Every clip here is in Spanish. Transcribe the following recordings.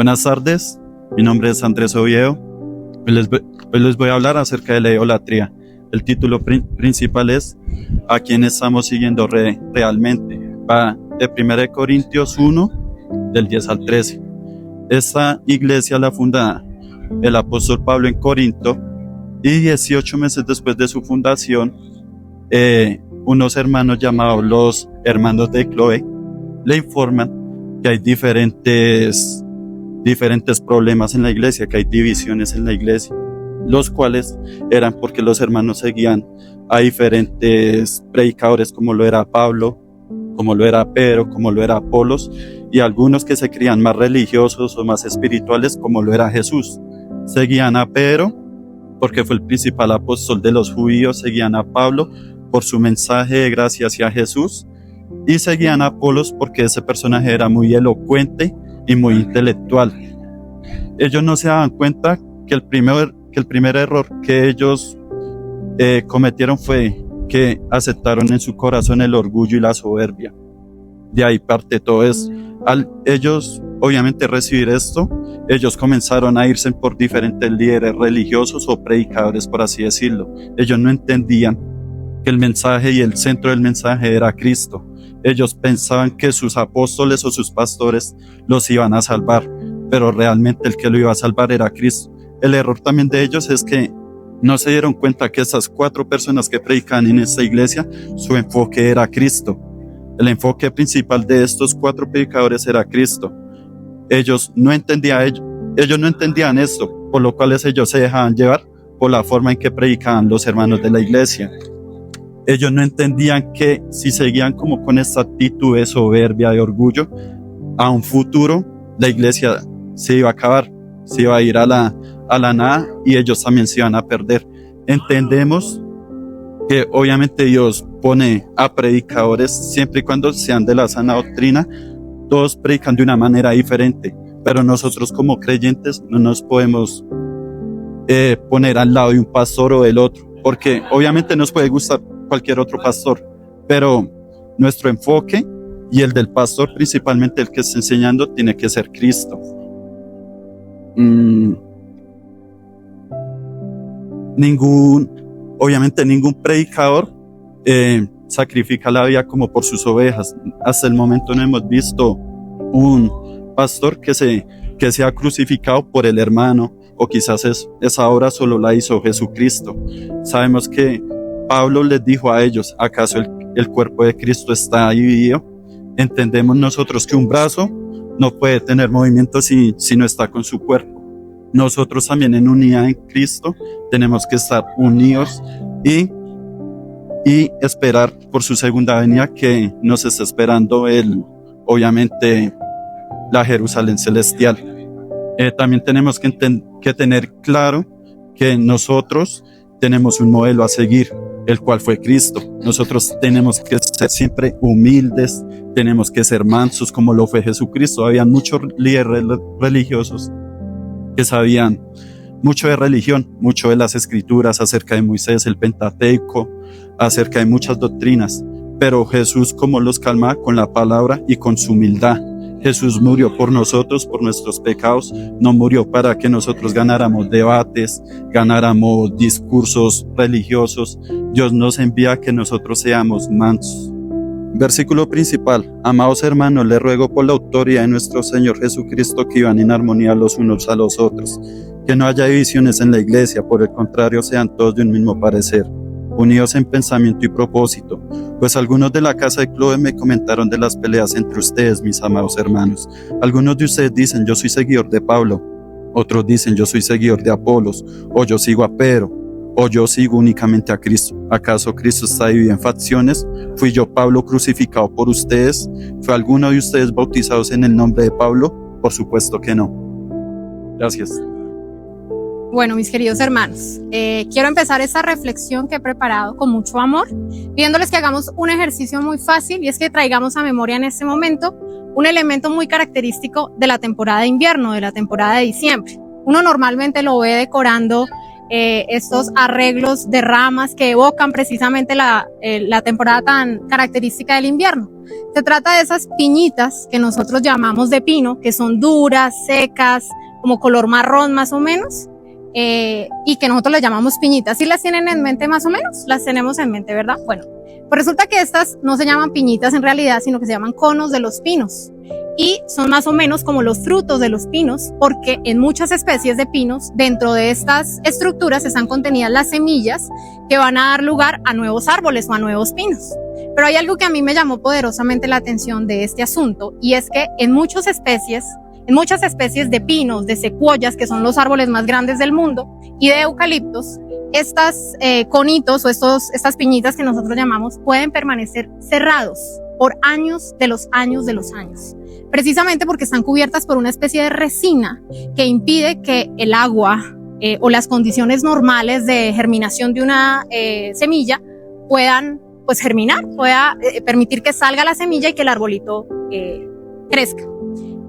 Buenas tardes, mi nombre es Andrés Oviedo. Hoy les voy a hablar acerca de la idolatría. El título principal es ¿a quién estamos siguiendo realmente? Va de 1 Corintios 1, del 10 al 13. Esta iglesia la funda el apóstol Pablo en Corinto y 18 meses después de su fundación, unos hermanos llamados los hermanos de Cloé le informan que hay diferentes problemas en la iglesia, que hay divisiones en la iglesia, los cuales eran porque los hermanos seguían a diferentes predicadores, como lo era Pablo, como lo era Pedro, como lo era Apolos, y algunos que se creían más religiosos o más espirituales, como lo era Jesús. Seguían a Pedro porque fue el principal apóstol de los judíos, seguían a Pablo por su mensaje de gracia hacia Jesús, y seguían a Apolos porque ese personaje era muy elocuente y muy intelectual. Ellos no se daban cuenta que el primer error que ellos cometieron fue que aceptaron en su corazón el orgullo y la soberbia. De ahí parte todo eso. Al ellos obviamente recibir esto, ellos comenzaron a irse por diferentes líderes religiosos o predicadores, por así decirlo. Ellos no entendían que el mensaje y el centro del mensaje era Cristo. Ellos pensaban que sus apóstoles o sus pastores los iban a salvar, pero realmente el que lo iba a salvar era Cristo. El error también de ellos es que no se dieron cuenta que esas 4 personas que predican en esta iglesia, su enfoque era Cristo. El enfoque principal de estos 4 predicadores era Cristo. Ellos no entendían esto, por lo cual ellos se dejaban llevar por la forma en que predicaban los hermanos de la iglesia. Ellos no entendían que si seguían como con esta actitud de soberbia, de orgullo, a un futuro la iglesia se iba a acabar, se iba a ir a la nada y ellos también se iban a perder. Entendemos que obviamente Dios pone a predicadores siempre y cuando sean de la sana doctrina. Todos predican de una manera diferente, pero nosotros como creyentes no nos podemos poner al lado de un pastor o del otro, porque obviamente nos puede gustar cualquier otro pastor, pero nuestro enfoque y el del pastor, principalmente el que está enseñando, tiene que ser Cristo. Obviamente ningún predicador sacrifica la vida como por sus ovejas. Hasta el momento no hemos visto un pastor que sea crucificado por el hermano, o quizás esa obra solo la hizo Jesucristo. Sabemos que Pablo les dijo a ellos, ¿acaso el cuerpo de Cristo está dividido? Entendemos nosotros que un brazo no puede tener movimiento si no está con su cuerpo. Nosotros también en unidad en Cristo tenemos que estar unidos y esperar por su segunda venida, que nos está esperando obviamente la Jerusalén celestial. También tenemos que tener claro que nosotros tenemos un modelo a seguir, el cual fue Cristo. Nosotros tenemos que ser siempre humildes, tenemos que ser mansos como lo fue Jesucristo. Había muchos líderes religiosos que sabían mucho de religión, mucho de las escrituras, acerca de Moisés, el Pentateuco, acerca de muchas doctrinas, pero Jesús como los calmaba con la palabra y con su humildad. Jesús murió por nosotros, por nuestros pecados, no murió para que nosotros ganáramos debates, ganáramos discursos religiosos. Dios nos envía a que nosotros seamos mansos. Versículo principal: amados hermanos, les ruego por la autoridad de nuestro Señor Jesucristo que vivan en armonía los unos a los otros, que no haya divisiones en la iglesia, por el contrario sean todos de un mismo parecer, unidos en pensamiento y propósito, pues algunos de la casa de Cloé me comentaron de las peleas entre ustedes, mis amados hermanos. Algunos de ustedes dicen, yo soy seguidor de Pablo, otros dicen, yo soy seguidor de Apolos, o yo sigo a Pedro, o yo sigo únicamente a Cristo. ¿Acaso Cristo está dividido en facciones? ¿Fui yo, Pablo, crucificado por ustedes? ¿Fue alguno de ustedes bautizados en el nombre de Pablo? Por supuesto que no. Gracias. Bueno, mis queridos hermanos, quiero empezar esta reflexión que he preparado con mucho amor, pidiéndoles que hagamos un ejercicio muy fácil, y es que traigamos a memoria en este momento un elemento muy característico de la temporada de invierno, de la temporada de diciembre. Uno normalmente lo ve decorando estos arreglos de ramas que evocan precisamente la temporada tan característica del invierno. Se trata de esas piñitas que nosotros llamamos de pino, que son duras, secas, como color marrón más o menos, y que nosotros les llamamos piñitas. ¿Sí las tienen en mente más o menos? Las tenemos en mente, ¿verdad? Bueno, pues resulta que estas no se llaman piñitas en realidad, sino que se llaman conos de los pinos. Y son más o menos como los frutos de los pinos, porque en muchas especies de pinos, dentro de estas estructuras están contenidas las semillas que van a dar lugar a nuevos árboles o a nuevos pinos. Pero hay algo que a mí me llamó poderosamente la atención de este asunto, y es que en muchas especies de pinos, de secuoyas, que son los árboles más grandes del mundo, y de eucaliptos, estas conitos o estas piñitas que nosotros llamamos pueden permanecer cerrados por años de los años de los años, precisamente porque están cubiertas por una especie de resina que impide que el agua o las condiciones normales de germinación de una semilla puedan pues germinar, pueda permitir que salga la semilla y que el arbolito crezca.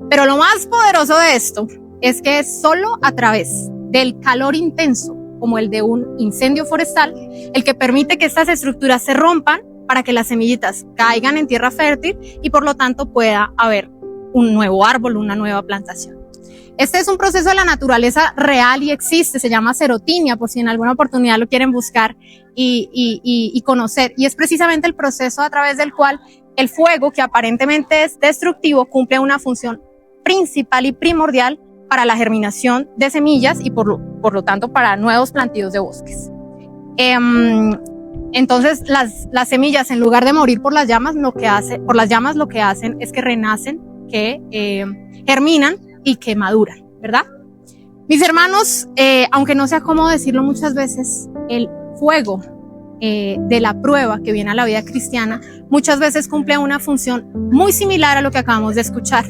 Pero lo más poderoso de esto es que es solo a través del calor intenso, como el de un incendio forestal, el que permite que estas estructuras se rompan para que las semillitas caigan en tierra fértil y por lo tanto pueda haber un nuevo árbol, una nueva plantación. Este es un proceso de la naturaleza real y existe, se llama serotinia, por si en alguna oportunidad lo quieren buscar y conocer. Y es precisamente el proceso a través del cual el fuego, que aparentemente es destructivo, cumple una función principal y primordial para la germinación de semillas y por lo tanto para nuevos plantíos de bosques. Entonces las semillas, en lugar de morir por las llamas, lo que hacen es que renacen, que germinan y que maduran, ¿verdad? Mis hermanos, aunque no sea cómodo decirlo muchas veces, el fuego de la prueba que viene a la vida cristiana muchas veces cumple una función muy similar a lo que acabamos de escuchar.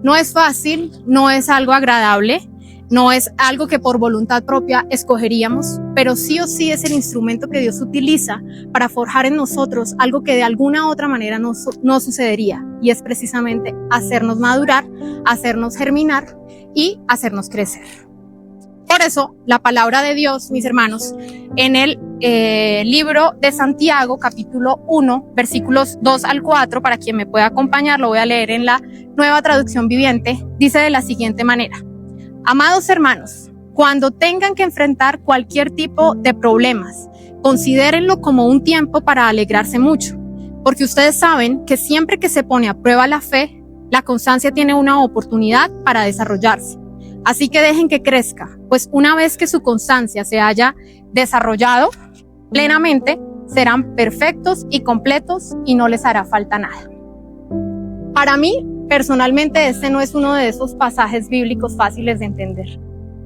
No es fácil, no es algo agradable, no es algo que por voluntad propia escogeríamos, pero sí o sí es el instrumento que Dios utiliza para forjar en nosotros algo que de alguna u otra manera no sucedería, y es precisamente hacernos madurar, hacernos germinar y hacernos crecer. Por eso, la palabra de Dios, mis hermanos, en el libro de Santiago, capítulo 1, versículos 2 al 4, para quien me pueda acompañar, lo voy a leer en la Nueva Traducción Viviente, dice de la siguiente manera: amados hermanos, cuando tengan que enfrentar cualquier tipo de problemas, considérenlo como un tiempo para alegrarse mucho, porque ustedes saben que siempre que se pone a prueba la fe, la constancia tiene una oportunidad para desarrollarse. Así que dejen que crezca, pues una vez que su constancia se haya desarrollado plenamente, serán perfectos y completos y no les hará falta nada. Para mí, personalmente, este no es uno de esos pasajes bíblicos fáciles de entender,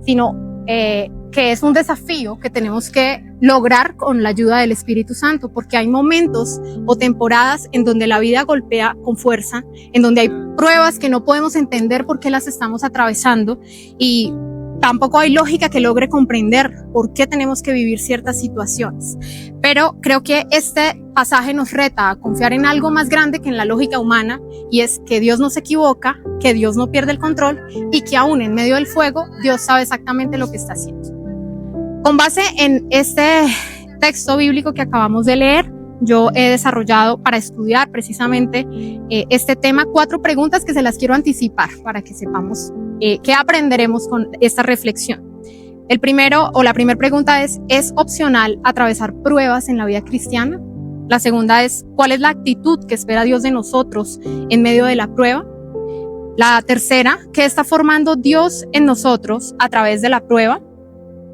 sino que es un desafío que tenemos que lograr con la ayuda del Espíritu Santo, porque hay momentos o temporadas en donde la vida golpea con fuerza, en donde hay pruebas que no podemos entender por qué las estamos atravesando, y tampoco hay lógica que logre comprender por qué tenemos que vivir ciertas situaciones. Pero creo que este pasaje nos reta a confiar en algo más grande que en la lógica humana, y es que Dios no se equivoca, que Dios no pierde el control y que aún en medio del fuego Dios sabe exactamente lo que está haciendo. Con base en este texto bíblico que acabamos de leer, yo he desarrollado para estudiar precisamente este tema 4 preguntas que se las quiero anticipar para que sepamos qué aprenderemos con esta reflexión. La primera pregunta ¿es opcional atravesar pruebas en la vida cristiana? La segunda es, ¿cuál es la actitud que espera Dios de nosotros en medio de la prueba? La tercera, ¿qué está formando Dios en nosotros a través de la prueba?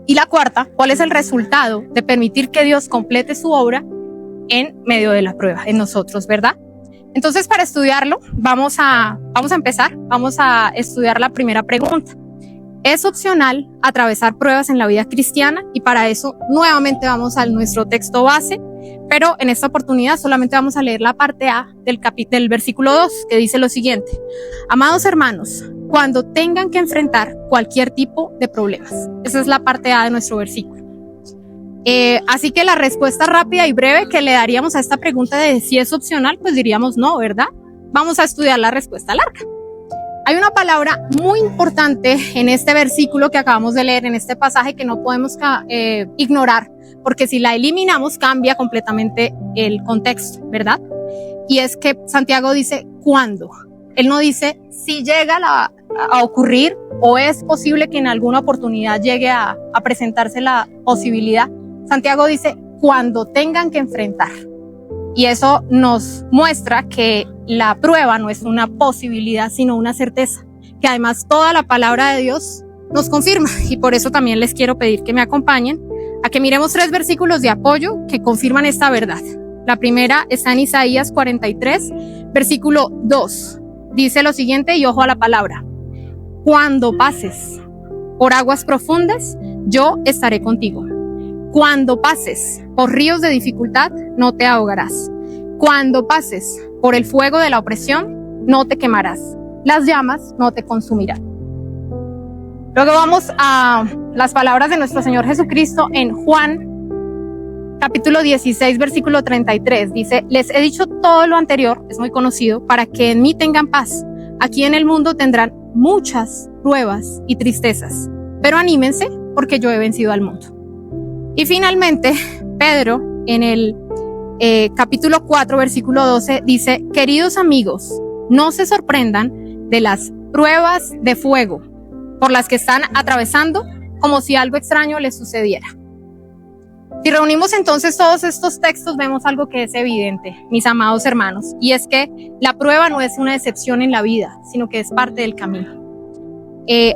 Y la cuarta, ¿cuál es el resultado de permitir que Dios complete su obra en medio de la prueba, en nosotros, verdad? Entonces, para estudiarlo, vamos a empezar, vamos a estudiar la primera pregunta. ¿Es opcional atravesar pruebas en la vida cristiana? Y para eso, nuevamente vamos a nuestro texto base, pero en esta oportunidad solamente vamos a leer la parte A del versículo 2, que dice lo siguiente: amados hermanos, cuando tengan que enfrentar cualquier tipo de problemas. Esa es la parte A de nuestro versículo. Así que la respuesta rápida y breve que le daríamos a esta pregunta de si es opcional, pues diríamos no, ¿verdad? Vamos a estudiar la respuesta larga. Hay una palabra muy importante en este versículo que acabamos de leer, en este pasaje, que no podemos ignorar, porque si la eliminamos cambia completamente el contexto, ¿verdad? Y es que Santiago dice ¿cuándo? Él no dice si llega a ocurrir o es posible que en alguna oportunidad llegue a presentarse la posibilidad. Santiago dice cuando tengan que enfrentar. Y eso nos muestra que la prueba no es una posibilidad, sino una certeza, que además toda la palabra de Dios nos confirma. Y por eso también les quiero pedir que me acompañen a que miremos 3 versículos de apoyo que confirman esta verdad. La primera está en Isaías 43, versículo 2. Dice lo siguiente, y ojo a la palabra: cuando pases por aguas profundas, yo estaré contigo. Cuando pases por ríos de dificultad, no te ahogarás. Cuando pases por el fuego de la opresión, no te quemarás. Las llamas no te consumirán. Luego vamos a las palabras de nuestro Señor Jesucristo en Juan, capítulo 16, versículo 33. Dice: les he dicho todo lo anterior, es muy conocido, para que en mí tengan paz. Aquí en el mundo tendrán muchas pruebas y tristezas, pero anímense porque yo he vencido al mundo. Y finalmente, Pedro, en el capítulo 4, versículo 12, dice: queridos amigos, no se sorprendan de las pruebas de fuego por las que están atravesando, como si algo extraño les sucediera. Si reunimos entonces todos estos textos, vemos algo que es evidente, mis amados hermanos, y es que la prueba no es una excepción en la vida, sino que es parte del camino.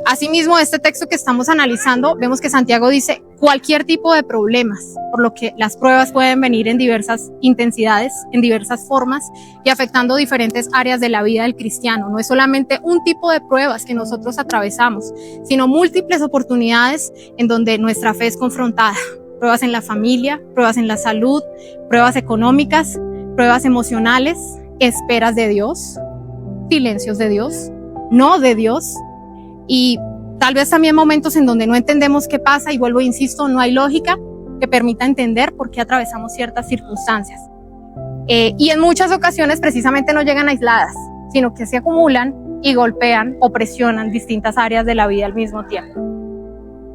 Asimismo, este texto que estamos analizando, vemos que Santiago dice cualquier tipo de problemas, por lo que las pruebas pueden venir en diversas intensidades, en diversas formas y afectando diferentes áreas de la vida del cristiano. No es solamente un tipo de pruebas que nosotros atravesamos, sino múltiples oportunidades en donde nuestra fe es confrontada. Pruebas en la familia, pruebas en la salud, pruebas económicas, pruebas emocionales, esperas de Dios, silencios de Dios, no de Dios. Y tal vez también momentos en donde no entendemos qué pasa, y vuelvo e insisto, no hay lógica que permita entender por qué atravesamos ciertas circunstancias. Y en muchas ocasiones precisamente no llegan aisladas, sino que se acumulan y golpean o presionan distintas áreas de la vida al mismo tiempo.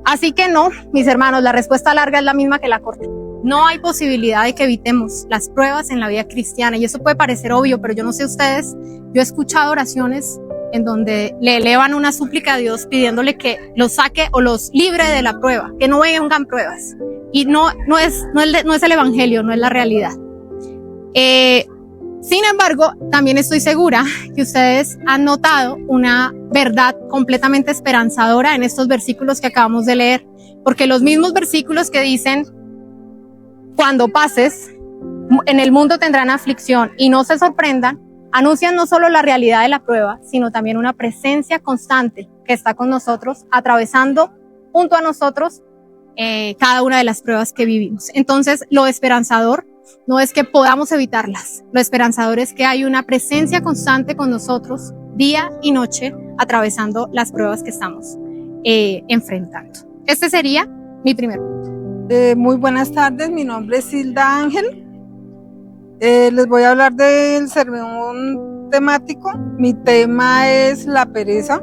Así que no, mis hermanos, la respuesta larga es la misma que la corta. No hay posibilidad de que evitemos las pruebas en la vida cristiana, y eso puede parecer obvio, pero yo no sé ustedes, yo he escuchado oraciones en donde le elevan una súplica a Dios pidiéndole que los saque o los libre de la prueba, que no vengan pruebas. Y no es el evangelio, no es la realidad. Sin embargo, también estoy segura que ustedes han notado una verdad completamente esperanzadora en estos versículos que acabamos de leer, porque los mismos versículos que dicen cuando pases, en el mundo tendrán aflicción, y no se sorprendan, anuncian no solo la realidad de la prueba, sino también una presencia constante que está con nosotros, atravesando junto a nosotros cada una de las pruebas que vivimos. Entonces, lo esperanzador no es que podamos evitarlas, lo esperanzador es que hay una presencia constante con nosotros día y noche, atravesando las pruebas que estamos enfrentando. Este sería mi primer punto. Muy buenas tardes, mi nombre es Hilda Ángel. Les voy a hablar del sermón temático. Mi tema es la pereza.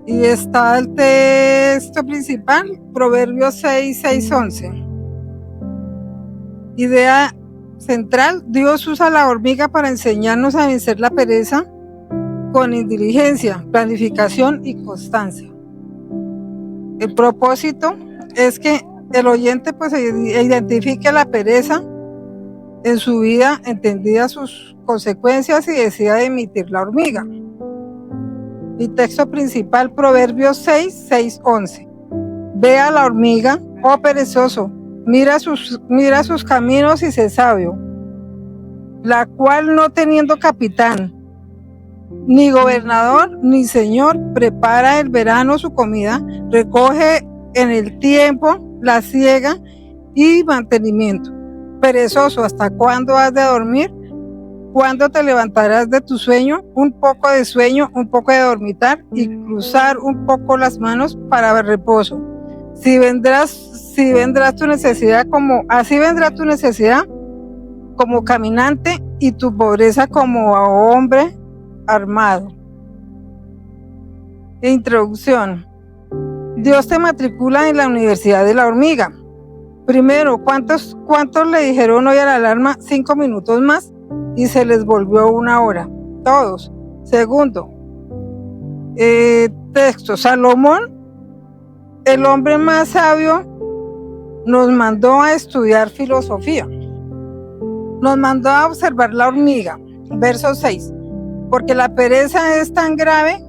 Y está el texto principal, Proverbios 6, 6, 11. Idea central: Dios usa la hormiga para enseñarnos a vencer la pereza con inteligencia, planificación y constancia. El propósito es que el oyente pues identifique la pereza en su vida, entendida sus consecuencias, y decida emitir la hormiga. Mi texto principal, Proverbios 6, 6, 11. Ve a la hormiga, oh perezoso, mira sus caminos y sé sabio, la cual no teniendo capitán, ni gobernador, ni señor, prepara el verano su comida, recoge en el tiempo la siega y mantenimiento. Perezoso, ¿hasta cuándo has de dormir? ¿Cuándo te levantarás de tu sueño? Un poco de sueño, un poco de dormitar y cruzar un poco las manos para el reposo. Así vendrá tu necesidad como caminante, y tu pobreza como hombre armado. Introducción. Dios te matricula en la Universidad de la Hormiga. Primero, ¿cuántos le dijeron hoy a la alarma 5 minutos más? Y se les volvió 1 hora. Todos. Segundo, texto. Salomón, el hombre más sabio, nos mandó a estudiar filosofía. Nos mandó a observar la hormiga. Verso 6. Porque la pereza es tan grave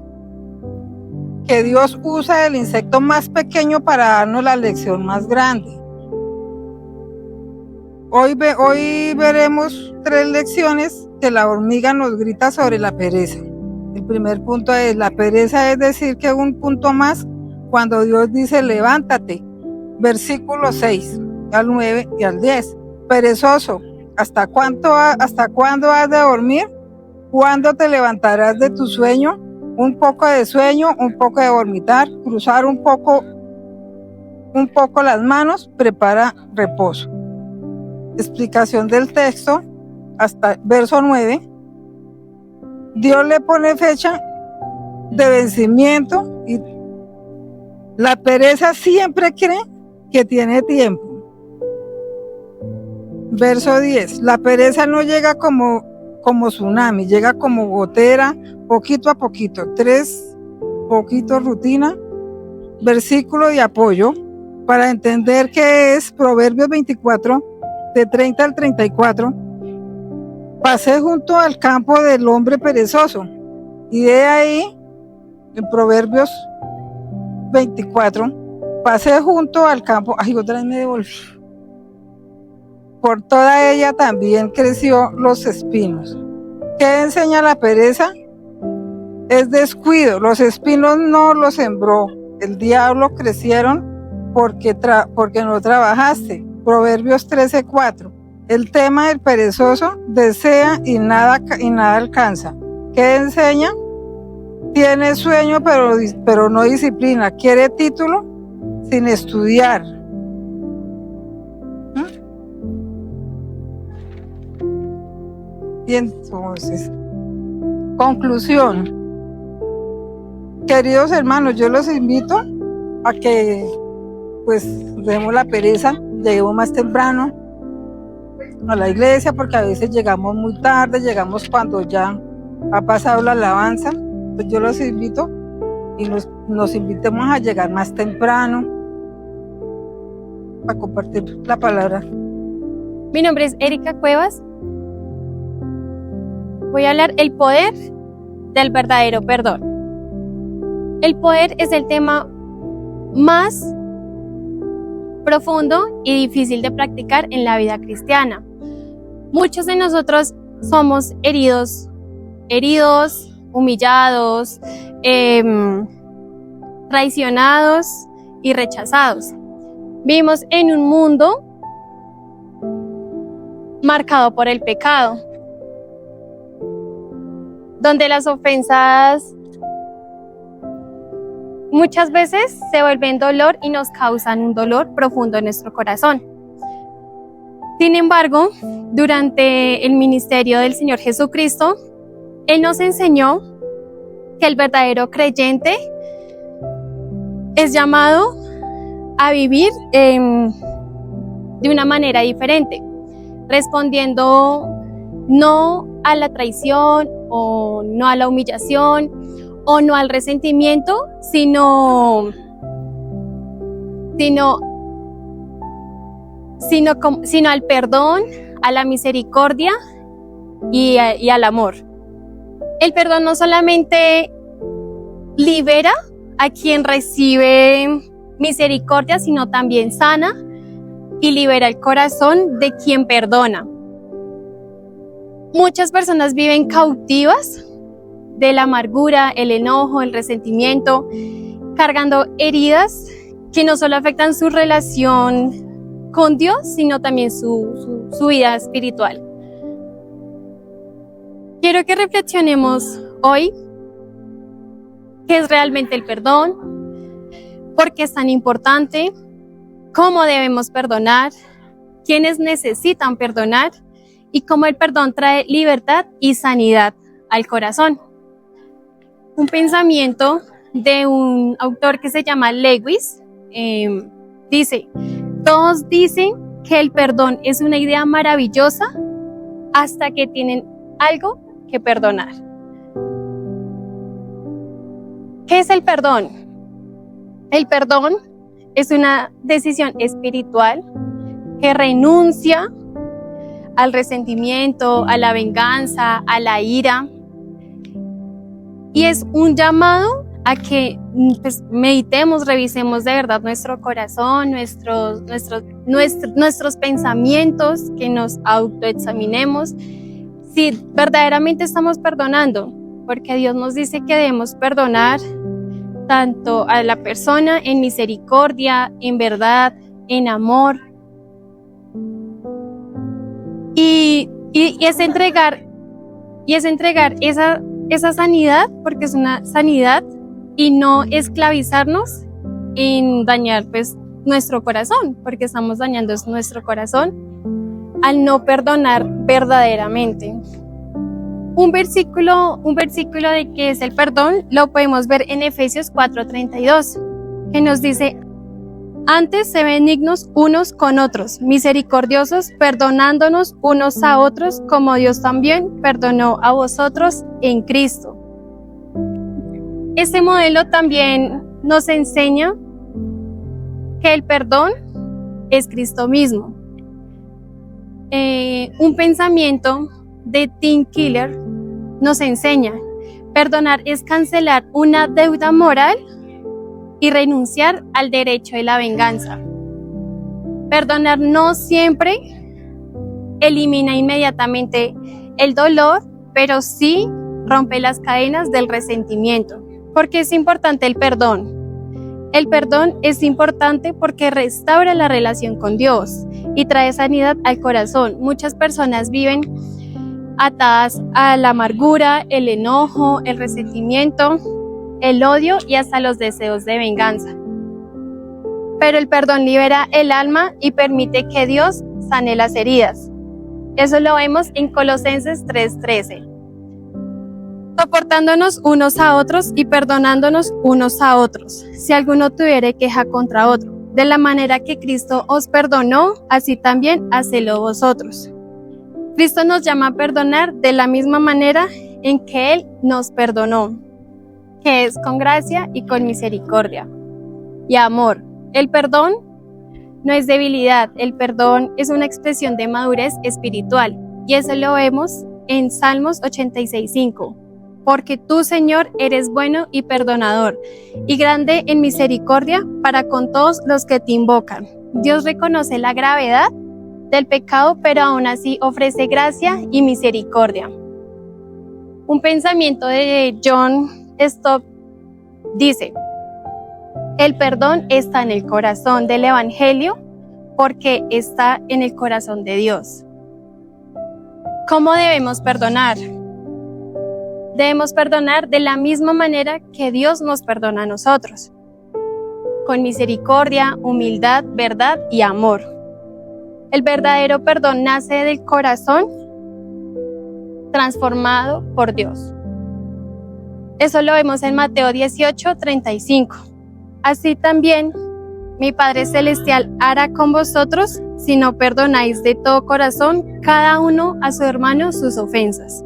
que Dios usa el insecto más pequeño para darnos la lección más grande. Hoy veremos 3 lecciones que la hormiga nos grita sobre la pereza. El primer punto es: la pereza es decir que un punto más cuando Dios dice levántate. Versículo 6 al 9 y al 10. Perezoso, ¿hasta cuándo has de dormir? ¿Cuándo te levantarás de tu sueño? Un poco de sueño, un poco de dormitar, cruzar un poco las manos, prepara reposo. Explicación del texto hasta verso 9. Dios le pone fecha de vencimiento y la pereza siempre cree que tiene tiempo. Verso 10. La pereza no llega como tsunami, llega como gotera, poquito a poquito. 3 poquito rutina. Versículo de apoyo para entender qué es Proverbios 24, de 30 al 34. Pasé junto al campo del hombre perezoso, y de ahí, en Proverbios 24, pasé junto al campo, otra vez me devolví. Por toda ella también creció los espinos. ¿Qué enseña la pereza? Es descuido. Los espinos no los sembró el diablo, crecieron porque no trabajaste. Proverbios 13:4. El tema del perezoso: desea y nada alcanza. ¿Qué enseña? Tiene sueño pero no disciplina. Quiere título sin estudiar. Y entonces, conclusión. Queridos hermanos, yo los invito a que dejemos la pereza, lleguemos más temprano a la iglesia, porque a veces llegamos muy tarde, llegamos cuando ya ha pasado la alabanza. Pues yo los invito y nos invitemos a llegar más temprano para compartir la palabra. Mi nombre es Erika Cuevas. Voy a hablar el poder del verdadero perdón. El poder es el tema más profundo y difícil de practicar en la vida cristiana. Muchos de nosotros somos heridos, humillados, traicionados y rechazados. Vivimos en un mundo marcado por el pecado, donde las ofensas muchas veces se vuelven dolor y nos causan un dolor profundo en nuestro corazón. Sin embargo, durante el ministerio del Señor Jesucristo, Él nos enseñó que el verdadero creyente es llamado a vivir de una manera diferente, respondiendo no a la traición o no a la humillación o no al resentimiento, sino al perdón, a la misericordia y al amor. El perdón no solamente libera a quien recibe misericordia, sino también sana y libera el corazón de quien perdona. Muchas personas viven cautivas de la amargura, el enojo, el resentimiento, cargando heridas que no solo afectan su relación con Dios, sino también su vida espiritual. Quiero que reflexionemos hoy qué es realmente el perdón, por qué es tan importante, cómo debemos perdonar, quiénes necesitan perdonar y cómo el perdón trae libertad y sanidad al corazón. Un pensamiento de un autor que se llama Lewis. Dice, todos dicen que el perdón es una idea maravillosa hasta que tienen algo que perdonar. ¿Qué es el perdón? El perdón es una decisión espiritual que renuncia al resentimiento, a la venganza, a la ira. Y es un llamado a que pues, meditemos, revisemos de verdad nuestro corazón, nuestros pensamientos, que nos autoexaminemos si verdaderamente estamos perdonando, porque Dios nos dice que debemos perdonar tanto a la persona en misericordia, en verdad, en amor. Y es entregar esa sanidad, porque es una sanidad, y no esclavizarnos en dañar pues nuestro corazón, porque estamos dañando nuestro corazón al no perdonar verdaderamente. Un versículo de qué es el perdón lo podemos ver en Efesios 4:32, que nos dice: antes se benignos unos con otros, misericordiosos, perdonándonos unos a otros, como Dios también perdonó a vosotros en Cristo. Este modelo también nos enseña que el perdón es Cristo mismo. Un pensamiento de Tim Keller nos enseña: perdonar es cancelar una deuda moral y renunciar al derecho de la venganza. Perdonar no siempre elimina inmediatamente el dolor, pero sí rompe las cadenas del resentimiento. ¿Por qué es importante el perdón? El perdón es importante porque restaura la relación con Dios y trae sanidad al corazón. Muchas personas viven atadas a la amargura, el enojo, el resentimiento, el odio y hasta los deseos de venganza. Pero el perdón libera el alma y permite que Dios sane las heridas. Eso lo vemos en Colosenses 3:13. Soportándonos unos a otros y perdonándonos unos a otros, si alguno tuviere queja contra otro. De la manera que Cristo os perdonó, así también hacedlo vosotros. Cristo nos llama a perdonar de la misma manera en que Él nos perdonó, que es con gracia y con misericordia y amor. El perdón no es debilidad, el perdón es una expresión de madurez espiritual, y eso lo vemos en Salmos 86:5. Porque tú, Señor, eres bueno y perdonador, y grande en misericordia para con todos los que te invocan. Dios reconoce la gravedad del pecado, pero aún así ofrece gracia y misericordia. Un pensamiento de John Stott dice: el perdón está en el corazón del Evangelio porque está en el corazón de Dios. ¿Cómo debemos perdonar? Debemos perdonar de la misma manera que Dios nos perdona a nosotros, con misericordia, humildad, verdad y amor. El verdadero perdón nace del corazón transformado por Dios. Eso lo vemos en Mateo 18:35. Así también mi Padre Celestial hará con vosotros si no perdonáis de todo corazón cada uno a su hermano sus ofensas.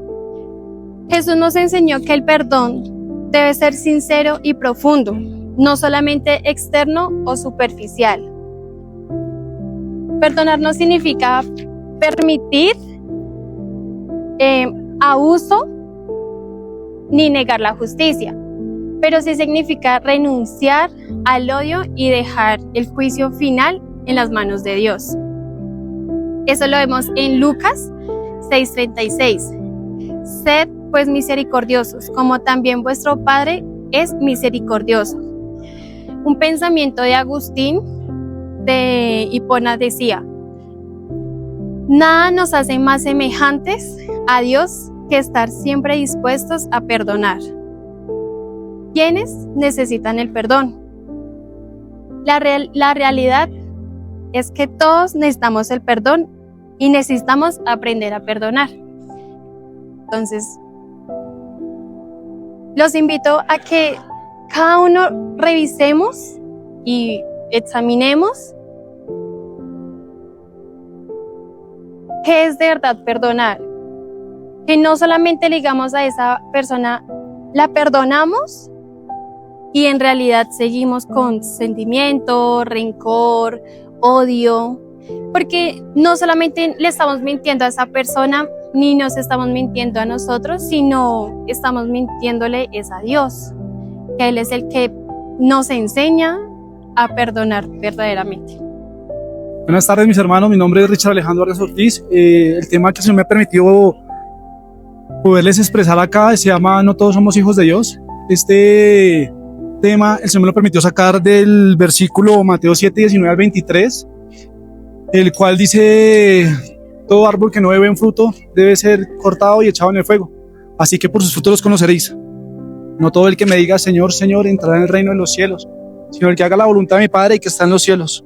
Jesús nos enseñó que el perdón debe ser sincero y profundo, no solamente externo o superficial. Perdonar no significa permitir abuso ni negar la justicia, pero sí significa renunciar al odio y dejar el juicio final en las manos de Dios. Eso lo vemos en Lucas 6:36. Sed pues misericordiosos, como también vuestro Padre es misericordioso. Un pensamiento de Agustín de Hipona decía: nada nos hace más semejantes a Dios que estar siempre dispuestos a perdonar. ¿Quiénes necesitan el perdón? La realidad es que todos necesitamos el perdón y necesitamos aprender a perdonar. Entonces, los invito a que cada uno revisemos y examinemos qué es de verdad perdonar. Que no solamente le digamos a esa persona, la perdonamos y en realidad seguimos con sentimiento, rencor, odio, porque no solamente le estamos mintiendo a esa persona, ni nos estamos mintiendo a nosotros, sino estamos mintiéndole es a Dios, que Él es el que nos enseña a perdonar verdaderamente. Buenas tardes, mis hermanos. Mi nombre es Richard Alejandro Arias Ortiz. El tema que el Señor me permitió poderles expresar acá se llama No todos somos hijos de Dios. Este tema el Señor me lo permitió sacar del versículo Mateo 7, 19 al 23, el cual dice: todo árbol que no dé buen fruto debe ser cortado y echado en el fuego. Así que por sus frutos los conoceréis. No todo el que me diga Señor, Señor entrará en el reino de los cielos, sino el que haga la voluntad de mi Padre que está en los cielos.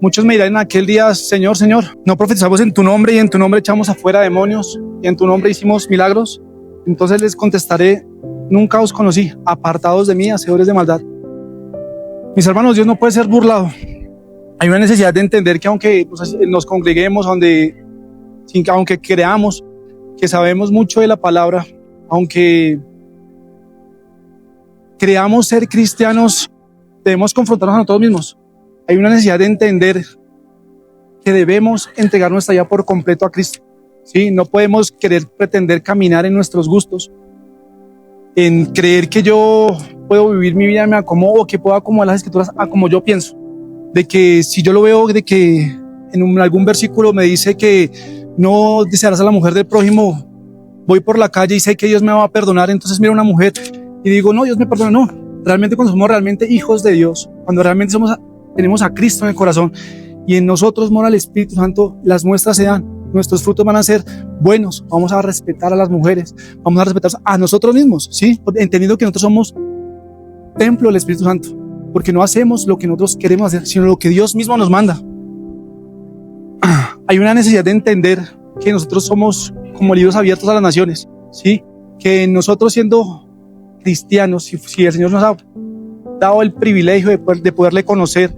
Muchos me dirán en aquel día: Señor, Señor, ¿no profetizamos en tu nombre y en tu nombre echamos afuera demonios y en tu nombre hicimos milagros? Entonces les contestaré: nunca os conocí, apartados de mí, hacedores de maldad. Mis hermanos, Dios no puede ser burlado. Hay una necesidad de entender que aunque nos congreguemos, aunque creamos que sabemos mucho de la palabra, aunque creamos ser cristianos, debemos confrontarnos a nosotros mismos. Hay una necesidad de entender que debemos entregar nuestra vida por completo a Cristo. ¿Sí? No podemos querer pretender caminar en nuestros gustos, en creer que yo puedo vivir mi vida, me acomodo, que puedo acomodar las escrituras a como yo pienso. De que si yo lo veo, de que en algún versículo me dice que no desearás a la mujer del prójimo, voy por la calle y sé que Dios me va a perdonar, entonces miro a una mujer y digo, no, Dios me perdona. No, realmente cuando somos realmente hijos de Dios, cuando realmente tenemos a Cristo en el corazón y en nosotros mora el Espíritu Santo, las muestras se dan, nuestros frutos van a ser buenos, vamos a respetar a las mujeres, vamos a respetar a nosotros mismos, ¿sí? Entendiendo que nosotros somos templo del Espíritu Santo, porque no hacemos lo que nosotros queremos hacer, sino lo que Dios mismo nos manda. Hay una necesidad de entender que nosotros somos como libros abiertos a las naciones, ¿sí? Que nosotros siendo cristianos, si el Señor nos ha dado el privilegio de poderle conocer,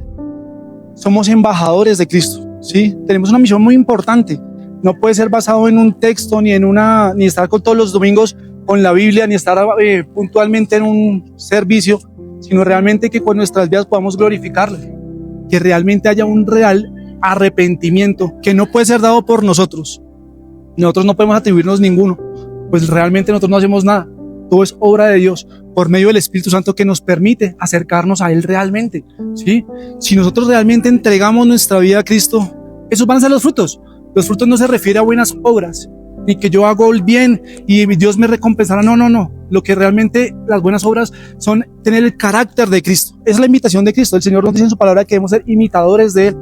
somos embajadores de Cristo, ¿sí? Tenemos una misión muy importante. No puede ser basado en un texto, ni estar con todos los domingos con la Biblia, ni estar puntualmente en un servicio, sino realmente que con nuestras vidas podamos glorificarle, que realmente haya un real arrepentimiento que no puede ser dado por nosotros. Nosotros no podemos atribuirnos ninguno, pues realmente nosotros no hacemos nada. Todo es obra de Dios por medio del Espíritu Santo que nos permite acercarnos a Él realmente, ¿sí? Si nosotros realmente entregamos nuestra vida a Cristo, esos van a ser los frutos. Los frutos no se refiere a buenas obras, ni que yo hago el bien y Dios me recompensará. No. Lo que realmente las buenas obras son tener el carácter de Cristo. Es la imitación de Cristo. El Señor nos dice en su palabra que debemos ser imitadores de Él.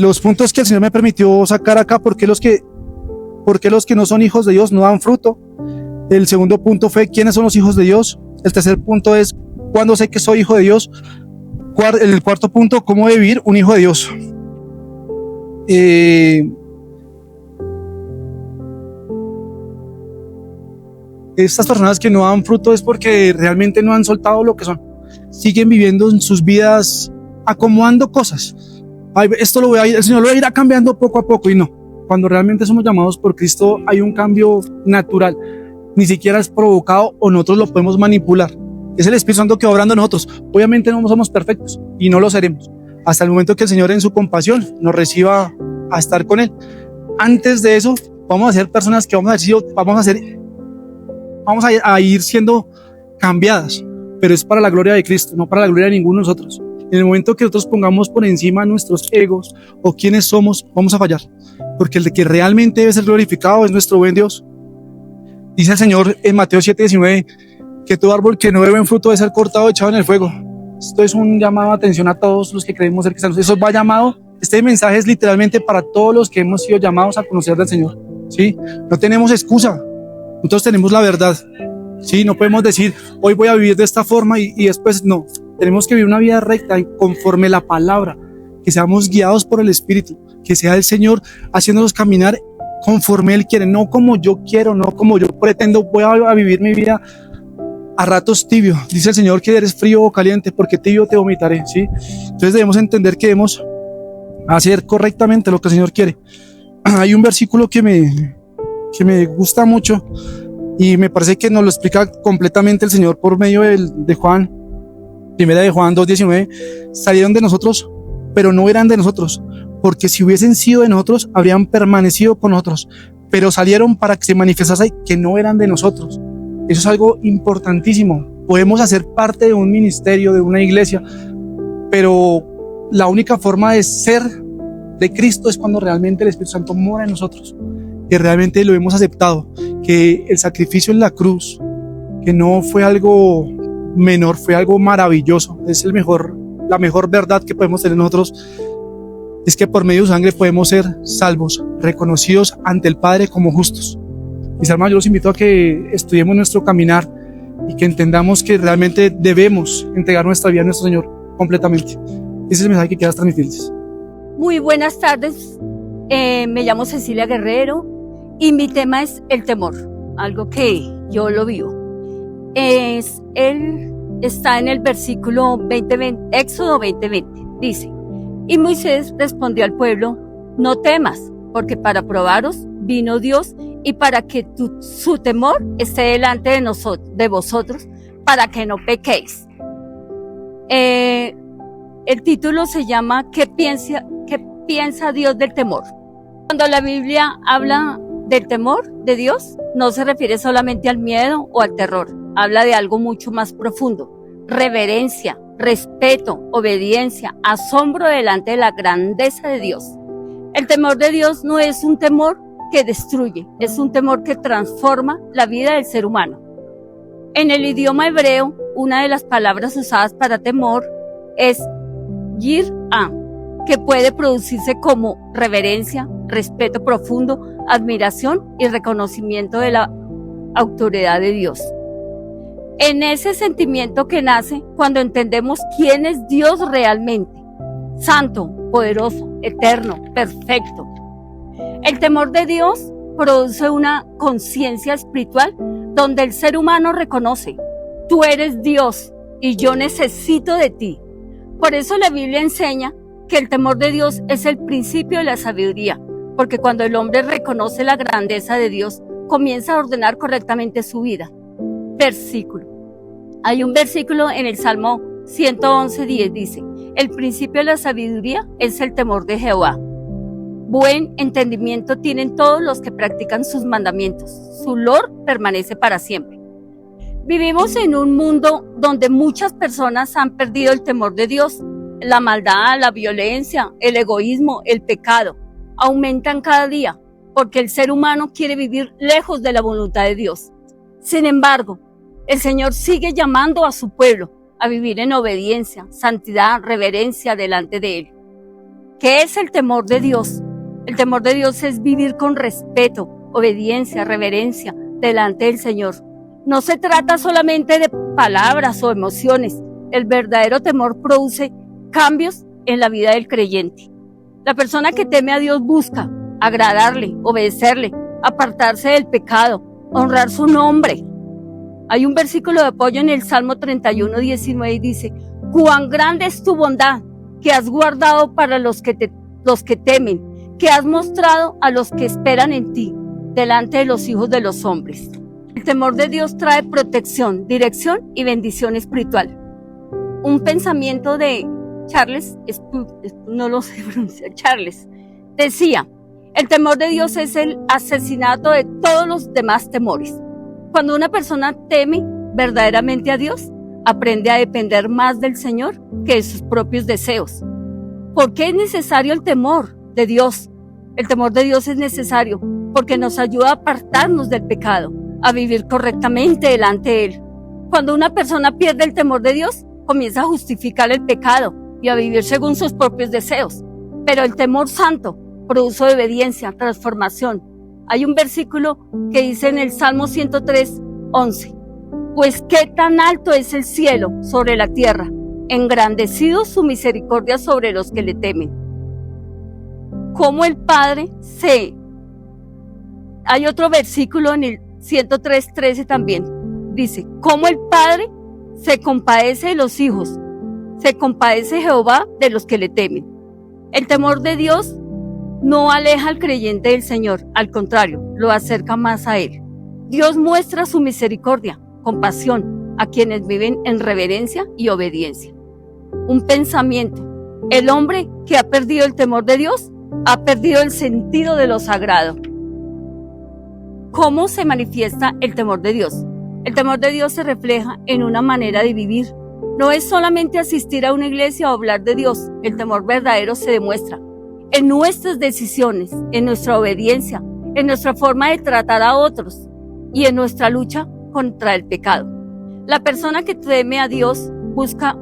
Los puntos que el Señor me permitió sacar acá, ¿por qué los que no son hijos de Dios no dan fruto? El segundo punto fue ¿quiénes son los hijos de Dios? El tercer punto es ¿cuándo sé que soy hijo de Dios? El cuarto punto, ¿cómo debe vivir un hijo de Dios? Estas personas que no dan fruto es porque realmente no han soltado lo que son. Siguen viviendo en sus vidas acomodando cosas. Ay, el Señor lo irá cambiando poco a poco, y no. Cuando realmente somos llamados por Cristo hay un cambio natural. Ni siquiera es provocado o nosotros lo podemos manipular. Es el Espíritu Santo que va obrando en nosotros. Obviamente no somos perfectos y no lo seremos hasta el momento que el Señor en su compasión nos reciba a estar con Él. Antes de eso vamos a ser personas que vamos a ir siendo cambiadas, pero es para la gloria de Cristo, no para la gloria de ninguno de nosotros. En el momento que nosotros pongamos por encima nuestros egos o quiénes somos, vamos a fallar, porque el que realmente debe ser glorificado es nuestro buen Dios. Dice el Señor en Mateo 7:19 que todo árbol que no dé buen fruto debe ser cortado y echado en el fuego. Esto es un llamado de atención a todos los que creemos ser cristianos. Eso va llamado, este mensaje es literalmente para todos los que hemos sido llamados a conocer del Señor, ¿sí? No tenemos excusa, nosotros tenemos la verdad, ¿sí? No podemos decir hoy voy a vivir de esta forma y después no. Tenemos que vivir una vida recta conforme la palabra, que seamos guiados por el Espíritu, que sea el Señor haciéndonos caminar conforme Él quiere, no como yo quiero, no como yo pretendo. Voy a vivir mi vida a ratos tibio. Dice el Señor que eres frío o caliente, porque tibio te vomitaré, ¿sí? Entonces debemos entender que debemos hacer correctamente lo que el Señor quiere. Hay un versículo que me gusta mucho y me parece que nos lo explica completamente el Señor por medio de Juan, primera de Juan 2:19. Salieron de nosotros, pero no eran de nosotros, porque si hubiesen sido de nosotros, habrían permanecido con nosotros, pero salieron para que se manifestase que no eran de nosotros. Eso es algo importantísimo. Podemos hacer parte de un ministerio, de una iglesia, pero la única forma de ser de Cristo es cuando realmente el Espíritu Santo mora en nosotros, que realmente lo hemos aceptado, que el sacrificio en la cruz, que no fue algo menor, fue algo maravilloso. Es la mejor verdad que podemos tener nosotros, es que por medio de su sangre podemos ser salvos, reconocidos ante el Padre como justos. Mis hermanos, yo los invito a que estudiemos nuestro caminar y que entendamos que realmente debemos entregar nuestra vida a nuestro Señor completamente. Ese es el mensaje que quieras transmitirles. Muy buenas tardes, me llamo Cecilia Guerrero y mi tema es el temor, algo que yo lo vivo. Él está en el versículo 20, Éxodo 20:20, dice: y Moisés respondió al pueblo: no temas, porque para probaros vino Dios y para que su temor esté delante de vosotros, para que no pequéis. El título se llama ¿Qué piensa Dios del temor? Cuando la Biblia habla del temor de Dios, no se refiere solamente al miedo o al terror, habla de algo mucho más profundo: reverencia, respeto, obediencia, asombro delante de la grandeza de Dios. El temor de Dios no es un temor que destruye, es un temor que transforma la vida del ser humano. En el idioma hebreo, una de las palabras usadas para temor es yirá, que puede producirse como reverencia, respeto profundo, admiración y reconocimiento de la autoridad de Dios. En ese sentimiento que nace cuando entendemos quién es Dios realmente: santo, poderoso, eterno, perfecto. El temor de Dios produce una conciencia espiritual donde el ser humano reconoce: tú eres Dios y yo necesito de ti. Por eso la Biblia enseña que el temor de Dios es el principio de la sabiduría, porque cuando el hombre reconoce la grandeza de Dios, comienza a ordenar correctamente su vida. Hay un versículo en el Salmo 111:10, dice: el principio de la sabiduría es el temor de Jehová. Buen entendimiento tienen todos los que practican sus mandamientos. Su lor permanece para siempre. Vivimos en un mundo donde muchas personas han perdido el temor de Dios. La maldad, la violencia, el egoísmo, el pecado aumentan cada día porque el ser humano quiere vivir lejos de la voluntad de Dios. Sin embargo, el Señor sigue llamando a su pueblo a vivir en obediencia, santidad, reverencia delante de Él. ¿Qué es el temor de Dios? El temor de Dios es vivir con respeto, obediencia, reverencia delante del Señor. No se trata solamente de palabras o emociones. El verdadero temor produce cambios en la vida del creyente. La persona que teme a Dios busca agradarle, obedecerle, apartarse del pecado, honrar su nombre. Hay un versículo de apoyo en el Salmo 31:19 y dice: cuán grande es tu bondad que has guardado para los que temen, que has mostrado a los que esperan en ti, delante de los hijos de los hombres. El temor de Dios trae protección, dirección y bendición espiritual. Un pensamiento de Charles, no lo sé pronunciar, Charles, decía: el temor de Dios es el asesinato de todos los demás temores. Cuando una persona teme verdaderamente a Dios, aprende a depender más del Señor que de sus propios deseos. ¿Por qué es necesario el temor de Dios? El temor de Dios es necesario porque nos ayuda a apartarnos del pecado, a vivir correctamente delante de Él. Cuando una persona pierde el temor de Dios, comienza a justificar el pecado y a vivir según sus propios deseos. Pero el temor santo produce obediencia, transformación. Hay un versículo que dice en el Salmo 103:11: pues qué tan alto es el cielo sobre la tierra, engrandecido su misericordia sobre los que le temen. Como el Padre Hay otro versículo en el 103:13 también. dice, ¿cómo el Padre se compadece de los hijos? Se compadece Jehová de los que le temen. El temor de Dios no aleja al creyente del Señor, al contrario, lo acerca más a Él. Dios muestra su misericordia, compasión a quienes viven en reverencia y obediencia. Un pensamiento. El hombre que ha perdido el temor de Dios ha perdido el sentido de lo sagrado. ¿Cómo se manifiesta el temor de Dios? El temor de Dios se refleja en una manera de vivir. No es solamente asistir a una iglesia o hablar de Dios. El temor verdadero se demuestra en nuestras decisiones, en nuestra obediencia, en nuestra forma de tratar a otros y en nuestra lucha contra el pecado. La persona que teme a Dios busca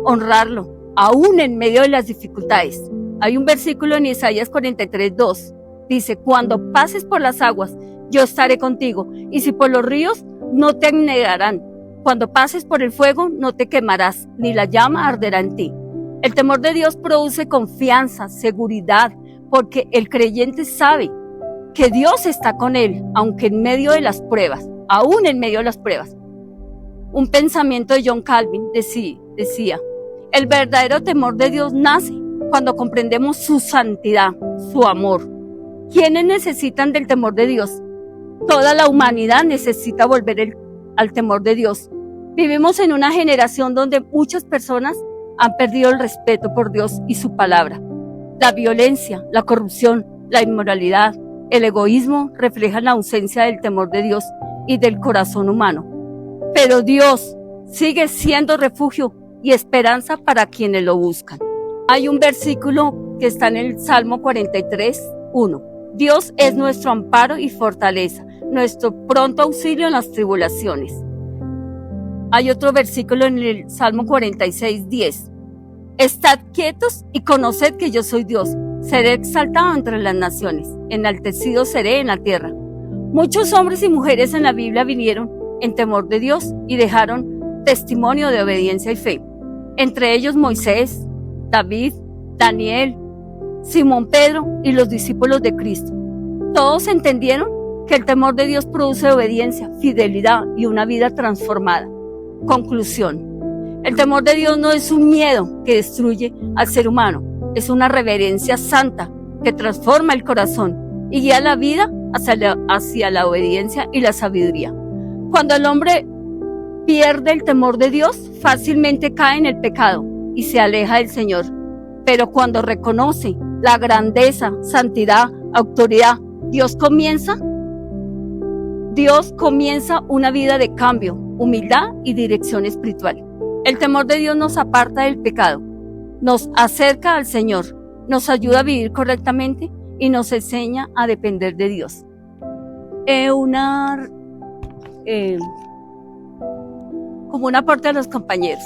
honrarlo, aún en medio de las dificultades. Hay un versículo en Isaías 43:2. Dice, cuando pases por las aguas, yo estaré contigo, y si por los ríos, no te anegarán. Cuando pases por el fuego, no te quemarás, ni la llama arderá en ti. El temor de Dios produce confianza, seguridad, porque el creyente sabe que Dios está con él, aunque en medio de las pruebas, aún en medio de las pruebas. Un pensamiento de John Calvin decía, el verdadero temor de Dios nace cuando comprendemos su santidad, su amor. ¿Quiénes necesitan del temor de Dios? Toda la humanidad necesita volver al temor de Dios. Vivimos en una generación donde muchas personas han perdido el respeto por Dios y su palabra. La violencia, la corrupción, la inmoralidad, el egoísmo reflejan la ausencia del temor de Dios y del corazón humano. Pero Dios sigue siendo refugio y esperanza para quienes lo buscan. Hay un versículo que está en el Salmo 43:1. Dios es nuestro amparo y fortaleza, nuestro pronto auxilio en las tribulaciones. Hay otro versículo en el Salmo 46:10. Estad quietos y conoced que yo soy Dios. Seré exaltado entre las naciones, enaltecido seré en la tierra. Muchos hombres y mujeres en la Biblia vinieron en temor de Dios y dejaron testimonio de obediencia y fe. Entre ellos Moisés, David, Daniel, Simón Pedro y los discípulos de Cristo. Todos entendieron que el temor de Dios produce obediencia, fidelidad y una vida transformada. Conclusión. El temor de Dios no es un miedo que destruye al ser humano, es una reverencia santa que transforma el corazón y guía la vida hacia la obediencia y la sabiduría. Cuando el hombre pierde el temor de Dios, fácilmente cae en el pecado y se aleja del Señor. Pero cuando reconoce la grandeza, santidad, autoridad, Dios comienza una vida de cambio, humildad y dirección espiritual. El temor de Dios nos aparta del pecado, nos acerca al Señor, nos ayuda a vivir correctamente y nos enseña a depender de Dios. Como un aporte a los compañeros.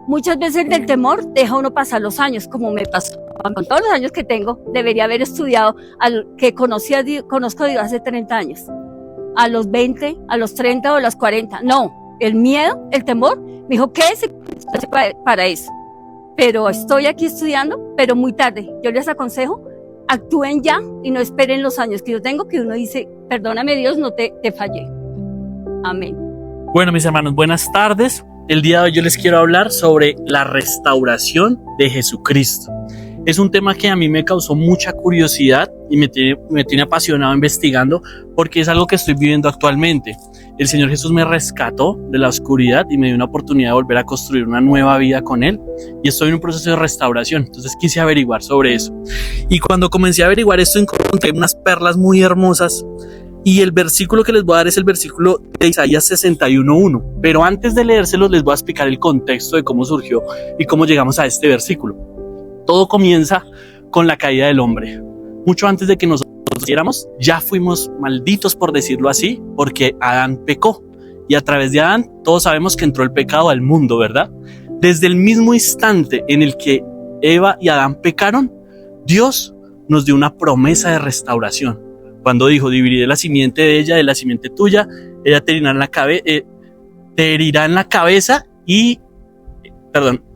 Muchas veces del temor deja uno pasar los años, como me pasó. Con todos los años que tengo, debería haber estudiado que conozco a Dios hace 30 años. A los 20, a los 30 o a los 40. No, el miedo, el temor, me dijo, ¿qué es para eso? Pero estoy aquí estudiando, pero muy tarde. Yo les aconsejo, actúen ya y no esperen los años que yo tengo, que uno dice, perdóname Dios, no te fallé. Amén. Bueno, mis hermanos, buenas tardes. El día de hoy yo les quiero hablar sobre la restauración de Jesucristo. Es un tema que a mí me causó mucha curiosidad y me tiene apasionado investigando porque es algo que estoy viviendo actualmente. El Señor Jesús me rescató de la oscuridad y me dio una oportunidad de volver a construir una nueva vida con Él y estoy en un proceso de restauración, entonces quise averiguar sobre eso. Y cuando comencé a averiguar esto encontré unas perlas muy hermosas y el versículo que les voy a dar es el versículo de Isaías 61:1. Pero antes de leérselos les voy a explicar el contexto de cómo surgió y cómo llegamos a este versículo. Todo comienza con la caída del hombre. Mucho antes de que nosotros naciéramos, ya fuimos malditos, por decirlo así, porque Adán pecó. Y a través de Adán, todos sabemos que entró el pecado al mundo, ¿verdad? Desde el mismo instante en el que Eva y Adán pecaron, Dios nos dio una promesa de restauración. Cuando dijo, dividiré la simiente de ella de la simiente tuya, ella te herirá en la cabeza y...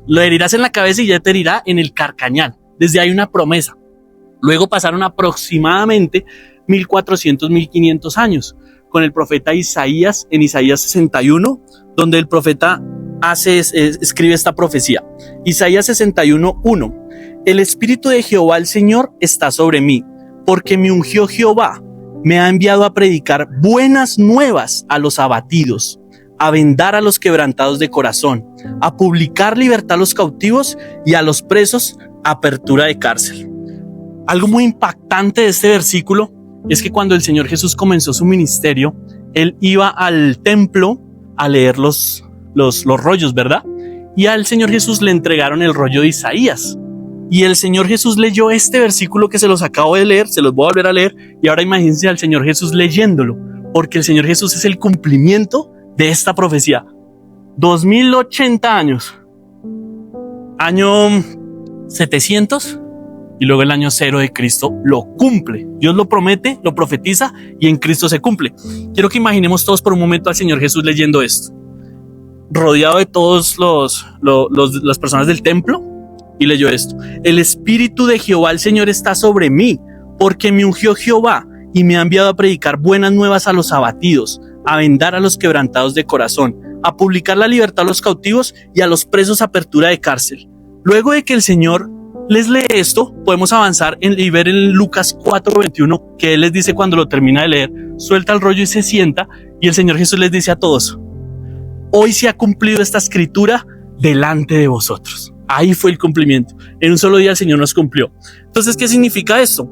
lo herirás en la cabeza y ella te herirá en el carcañal. Desde ahí una promesa. Luego pasaron aproximadamente 1400, 1500 años. con el profeta Isaías en Isaías 61, donde el profeta escribe esta profecía. Isaías 61:1. El Espíritu de Jehová el Señor está sobre mí, porque me ungió Jehová, me ha enviado a predicar buenas nuevas a los abatidos, a vendar a los quebrantados de corazón, a publicar libertad a los cautivos y a los presos apertura de cárcel. Algo muy impactante de este versículo es que cuando el Señor Jesús comenzó su ministerio, Él iba al templo a leer los rollos, ¿verdad? Y al Señor Jesús le entregaron el rollo de Isaías. Y el Señor Jesús leyó este versículo que se los acabo de leer, se los voy a volver a leer, y ahora imagínense al Señor Jesús leyéndolo, porque el Señor Jesús es el cumplimiento de esta profecía. 2080 años, año 700, y luego el año 0 de Cristo lo cumple. Dios lo promete, lo profetiza, y en Cristo se cumple. Quiero que imaginemos todos por un momento al Señor Jesús leyendo esto, rodeado de todos las personas del templo, y leyó esto: el Espíritu de Jehová el Señor está sobre mí, porque me ungió Jehová y me ha enviado a predicar buenas nuevas a los abatidos, a vendar a los quebrantados de corazón, a publicar la libertad a los cautivos y a los presos apertura de cárcel. Luego de que el Señor les lee esto, podemos avanzar y ver en Lucas 4:21 que Él les dice cuando lo termina de leer, suelta el rollo y se sienta, y el Señor Jesús les dice a todos: hoy se ha cumplido esta escritura delante de vosotros. Ahí fue el cumplimiento. En un solo día el Señor nos cumplió. Entonces, ¿qué significa esto?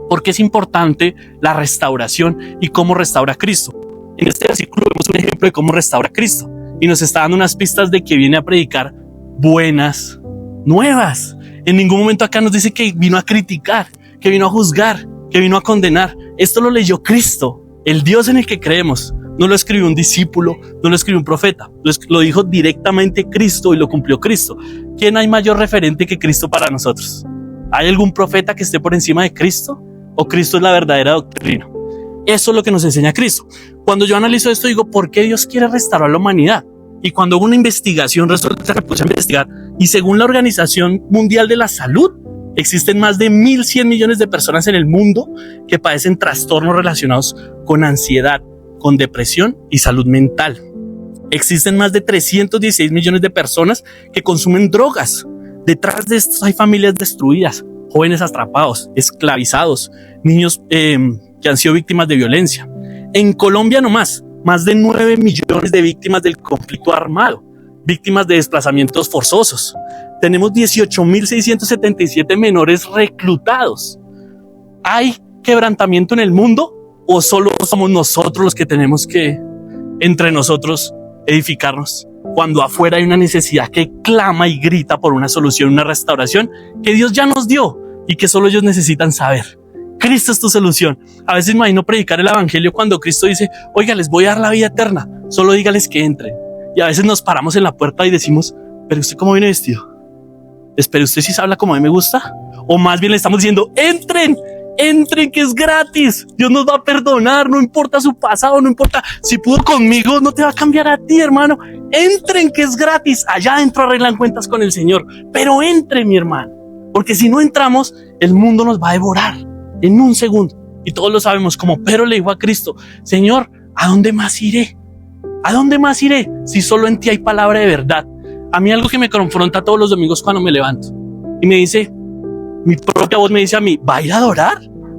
Porque es importante la restauración y cómo restaura Cristo. En este versículo vemos un ejemplo de cómo restaura Cristo y nos está dando unas pistas de que viene a predicar buenas nuevas. En ningún momento acá nos dice que vino a criticar, que vino a juzgar, que vino a condenar. Esto lo leyó Cristo, el Dios en el que creemos. No lo escribió un discípulo, no lo escribió un profeta, lo dijo directamente Cristo y lo cumplió Cristo. ¿Quién hay mayor referente que Cristo para nosotros? ¿Hay algún profeta que esté por encima de Cristo? ¿O Cristo es la verdadera doctrina? Eso es lo que nos enseña Cristo. Cuando yo analizo esto, digo, ¿por qué Dios quiere restaurar la humanidad? Y cuando hubo una investigación, resulta que puse a investigar, y según la Organización Mundial de la Salud, existen más de 1.100 millones de personas en el mundo que padecen trastornos relacionados con ansiedad, con depresión y salud mental. Existen más de 316 millones de personas que consumen drogas. Detrás de estos hay familias destruidas, jóvenes atrapados, esclavizados, niños que han sido víctimas de violencia. En Colombia nomás, más de 9 millones de víctimas del conflicto armado, víctimas de desplazamientos forzosos. Tenemos 18.677 menores reclutados. ¿Hay quebrantamiento en el mundo? ¿O solo somos nosotros los que tenemos que, entre nosotros, edificarnos? Cuando afuera hay una necesidad que clama y grita por una solución, una restauración que Dios ya nos dio y que solo ellos necesitan saber. Cristo es tu solución. A veces imagino predicar el evangelio cuando Cristo dice: oiga, les voy a dar la vida eterna, solo dígales que entren. Y a veces nos paramos en la puerta y decimos: ¿pero usted cómo viene vestido? ¿Espera, usted sí habla como a mí me gusta? O más bien le estamos diciendo: entren, entren, que es gratis. Dios nos va a perdonar, no importa su pasado, no importa si pudo conmigo, no te va a cambiar a ti, hermano. Entren, que es gratis. Allá adentro arreglan cuentas con el Señor, pero entren, mi hermano, porque si no entramos, el mundo nos va a devorar en un segundo. Y todos lo sabemos, como Pedro le dijo a Cristo: Señor, ¿a dónde más iré? ¿A dónde más iré si solo en ti hay palabra de verdad? A mí algo que me confronta todos los domingos cuando me levanto y me dice, mi propia voz me dice a mí: ¿va a ir a adorar?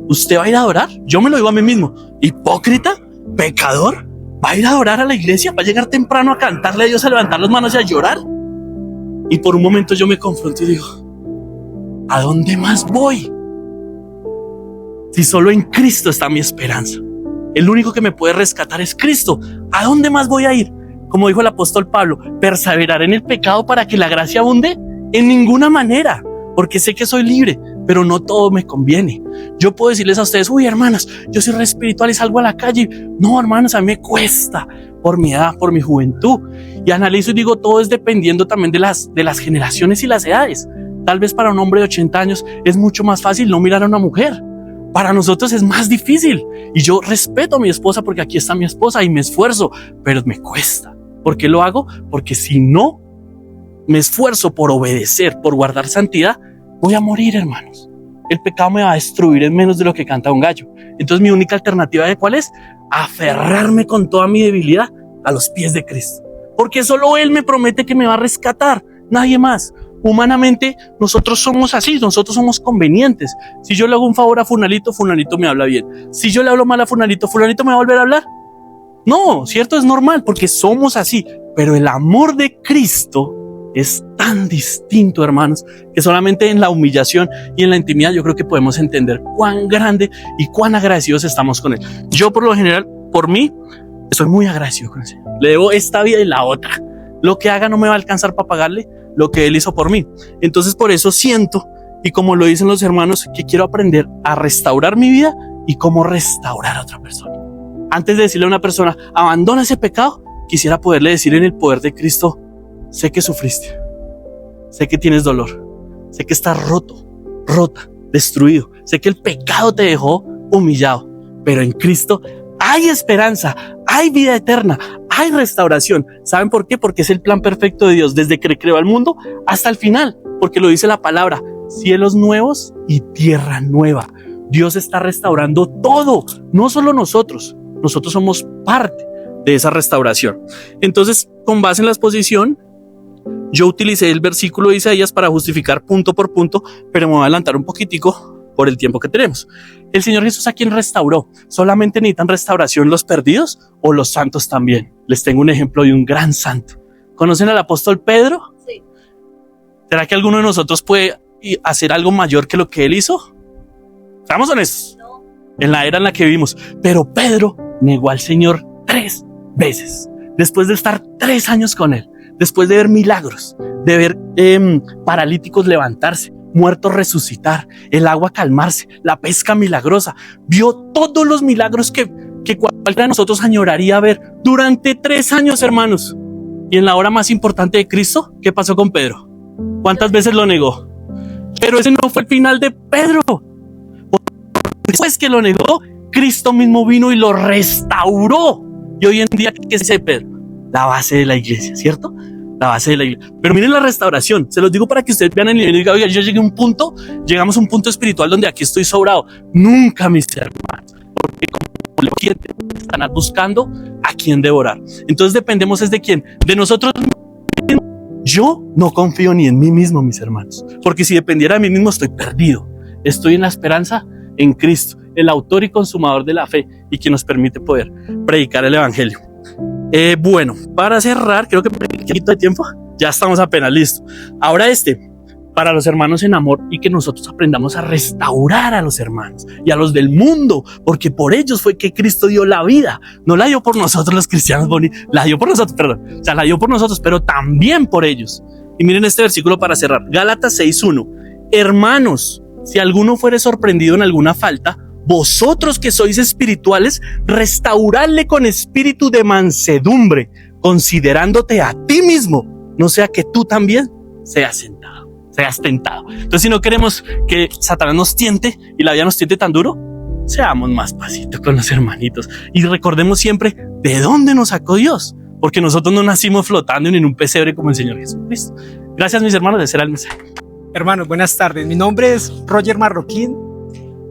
¿Usted va a ir a adorar? Yo me lo digo a mí mismo: hipócrita, pecador, ¿va a ir a adorar a la iglesia? ¿Va a llegar temprano a cantarle a Dios, a levantar las manos y a llorar? Y por un momento yo me confronto y digo: ¿a dónde más voy? Si solo en Cristo está mi esperanza. El único que me puede rescatar es Cristo. ¿A dónde más voy a ir? Como dijo el apóstol Pablo, ¿perseverar en el pecado para que la gracia abunde? En ninguna manera, porque sé que soy libre, pero no todo me conviene. Yo puedo decirles a ustedes: uy, hermanas, yo soy re espiritual y salgo a la calle. No, hermanos, a mí me cuesta por mi edad, por mi juventud. Y analizo y digo, todo es dependiendo también de las generaciones y las edades. Tal vez para un hombre de 80 años es mucho más fácil no mirar a una mujer. Para nosotros es más difícil. Y yo respeto a mi esposa porque aquí está mi esposa y me esfuerzo, pero me cuesta. ¿Por qué lo hago? Porque si no me esfuerzo por obedecer, por guardar santidad, voy a morir, hermanos. El pecado me va a destruir en menos de lo que canta un gallo. Entonces mi única alternativa, ¿de cuál es? aferrarme con toda mi debilidad a los pies de Cristo. Porque solo Él me promete que me va a rescatar, nadie más. Humanamente nosotros somos así, nosotros somos convenientes. Si yo le hago un favor a Fulanito, Fulanito me habla bien. Si yo le hablo mal a Fulanito, Fulanito me va a volver a hablar. No, cierto, es normal porque somos así. Pero el amor de Cristo es tan distinto, hermanos, que solamente en la humillación y en la intimidad yo creo que podemos entender cuán grande y cuán agradecidos estamos con Él. Yo por lo general, por mí, estoy muy agradecido con el Señor. Le debo esta vida y la otra. Lo que haga no me va a alcanzar para pagarle lo que Él hizo por mí. Entonces por eso siento, y como lo dicen los hermanos, que quiero aprender a restaurar mi vida y cómo restaurar a otra persona. Antes de decirle a una persona, abandona ese pecado, quisiera poderle decir en el poder de Cristo, sé que sufriste, sé que tienes dolor, sé que estás roto, rota, destruido, sé que el pecado te dejó humillado, pero en Cristo hay esperanza, hay vida eterna, hay restauración. ¿Saben por qué? Porque es el plan perfecto de Dios desde que creó al mundo hasta el final, porque lo dice la palabra, cielos nuevos y tierra nueva. Dios está restaurando todo, no solo nosotros somos parte de esa restauración. Entonces, con base en la exposición, yo utilicé el versículo de Isaías para justificar punto por punto, pero me voy a adelantar un poquitico por el tiempo que tenemos. El Señor Jesús, ¿a quién restauró? ¿Solamente necesitan restauración los perdidos o los santos también? Les tengo un ejemplo de un gran santo. ¿Conocen al apóstol Pedro? Sí. ¿Será que alguno de nosotros puede hacer algo mayor que lo que él hizo? Seamos honestos. No. En la era en la que vivimos. Pero Pedro negó al Señor 3 veces. Después de estar 3 años con Él. Después de ver milagros. De ver paralíticos levantarse. Muertos resucitar. El agua calmarse. La pesca milagrosa. Vio todos los milagros que cualquiera de nosotros añoraría ver durante 3 años, hermanos. Y en la hora más importante de Cristo, ¿qué pasó con Pedro? ¿Cuántas veces lo negó? Pero ese no fue el final de Pedro. Después que lo negó, Cristo mismo vino y lo restauró. Y hoy en día, ¿qué es ese Pedro? La base de la iglesia, ¿cierto? La base de la iglesia. Pero miren la restauración. Se los digo para que ustedes vean el nivel y digan, oiga, yo llegué a un punto, llegamos a un punto espiritual donde aquí estoy sobrado. Nunca, mis hermanos. Porque como lo quieren, están buscando a quién devorar. Entonces dependemos es de quién. De nosotros mismos. Yo no confío ni en mí mismo, mis hermanos. Porque si dependiera de mí mismo, estoy perdido. Estoy en la esperanza en Cristo, el autor y consumador de la fe y quien nos permite poder predicar el evangelio. Bueno, para cerrar, creo que por un poquito de tiempo, ya estamos apenas listos. Ahora para los hermanos en amor y que nosotros aprendamos a restaurar a los hermanos y a los del mundo, porque por ellos fue que Cristo dio la vida. No la dio por nosotros los cristianos bonitos, la dio por nosotros, perdón. O sea, la dio por nosotros, pero también por ellos. Y miren este versículo para cerrar. Gálatas 6:1. Hermanos, si alguno fuere sorprendido en alguna falta, vosotros que sois espirituales, restauradle con espíritu de mansedumbre, considerándote a ti mismo, no sea que tú también seas tentado. Entonces, si no queremos que Satanás nos tiente y la vida nos tiente tan duro, seamos más pasitos con los hermanitos y recordemos siempre de dónde nos sacó Dios, porque nosotros no nacimos flotando ni en un pesebre como el Señor Jesucristo. Gracias, mis hermanos, de ser el mensaje. Hermanos, buenas tardes. Mi nombre es Roger Marroquín.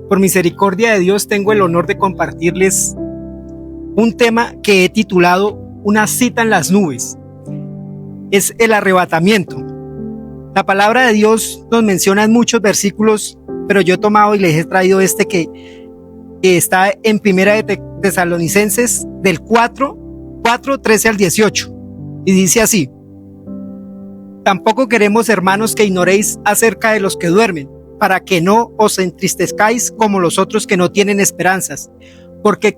Por misericordia de Dios tengo el honor de compartirles un tema que he titulado Una cita en las nubes. Es el arrebatamiento. La palabra de Dios nos menciona en muchos versículos, pero yo he tomado y les he traído que está en Primera de Tesalonicenses del 4:13 al 18. Y dice así: tampoco queremos, hermanos, que ignoréis acerca de los que duermen, para que no os entristezcáis como los otros que no tienen esperanzas. Porque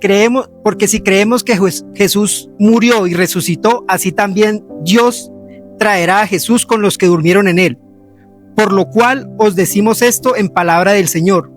si creemos que Jesús murió y resucitó, así también Dios traerá a Jesús con los que durmieron en él. Por lo cual os decimos esto en palabra del Señor,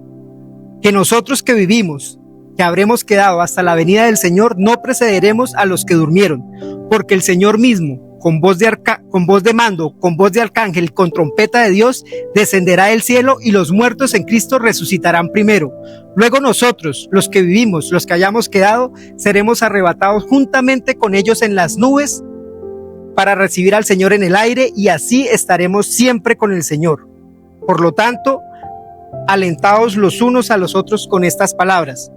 que nosotros que vivimos, que habremos quedado hasta la venida del Señor, no precederemos a los que durmieron, porque el Señor mismo, con voz de mando, con voz de arcángel, con trompeta de Dios, descenderá del cielo, y los muertos en Cristo resucitarán primero. Luego nosotros, los que vivimos, los que hayamos quedado, seremos arrebatados juntamente con ellos en las nubes para recibir al Señor en el aire, y así estaremos siempre con el Señor. Por lo tanto, alentaos los unos a los otros con estas palabras.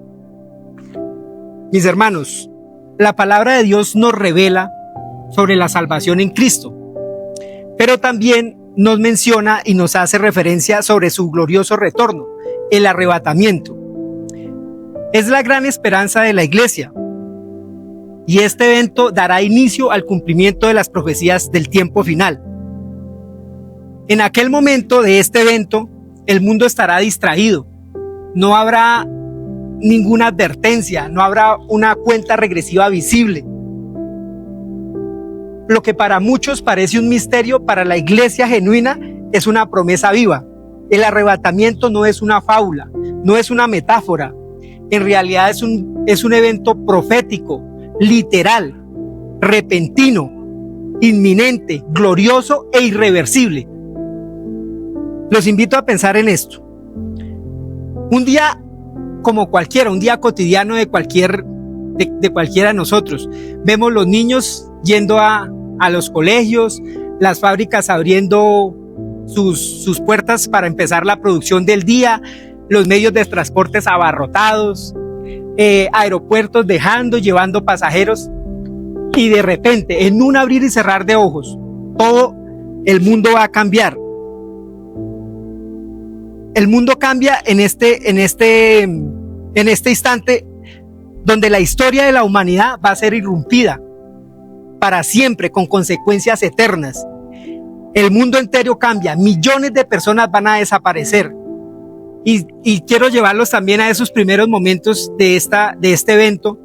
Mis hermanos, la palabra de Dios nos revela sobre la salvación en Cristo, pero también nos menciona y nos hace referencia sobre su glorioso retorno, el arrebatamiento. Es la gran esperanza de la iglesia, y este evento dará inicio al cumplimiento de las profecías del tiempo final. En aquel momento de este evento, el mundo estará distraído. No habrá ninguna advertencia, no habrá una cuenta regresiva visible. Lo que para muchos parece un misterio, para la iglesia genuina es una promesa viva. El arrebatamiento no es una fábula, no es una metáfora. En realidad es un evento profético, literal, repentino, inminente, glorioso e irreversible. Los invito a pensar en esto. Un día como cualquiera, un día cotidiano de cualquiera de nosotros. Vemos los niños yendo a los colegios, las fábricas abriendo sus puertas para empezar la producción del día, los medios de transporte abarrotados, aeropuertos llevando pasajeros, y de repente, en un abrir y cerrar de ojos, todo el mundo va a cambiar. El mundo cambia en este instante donde la historia de la humanidad va a ser irrumpida para siempre, con consecuencias eternas. El mundo entero cambia, millones de personas van a desaparecer. Y quiero llevarlos también a esos primeros momentos de este evento,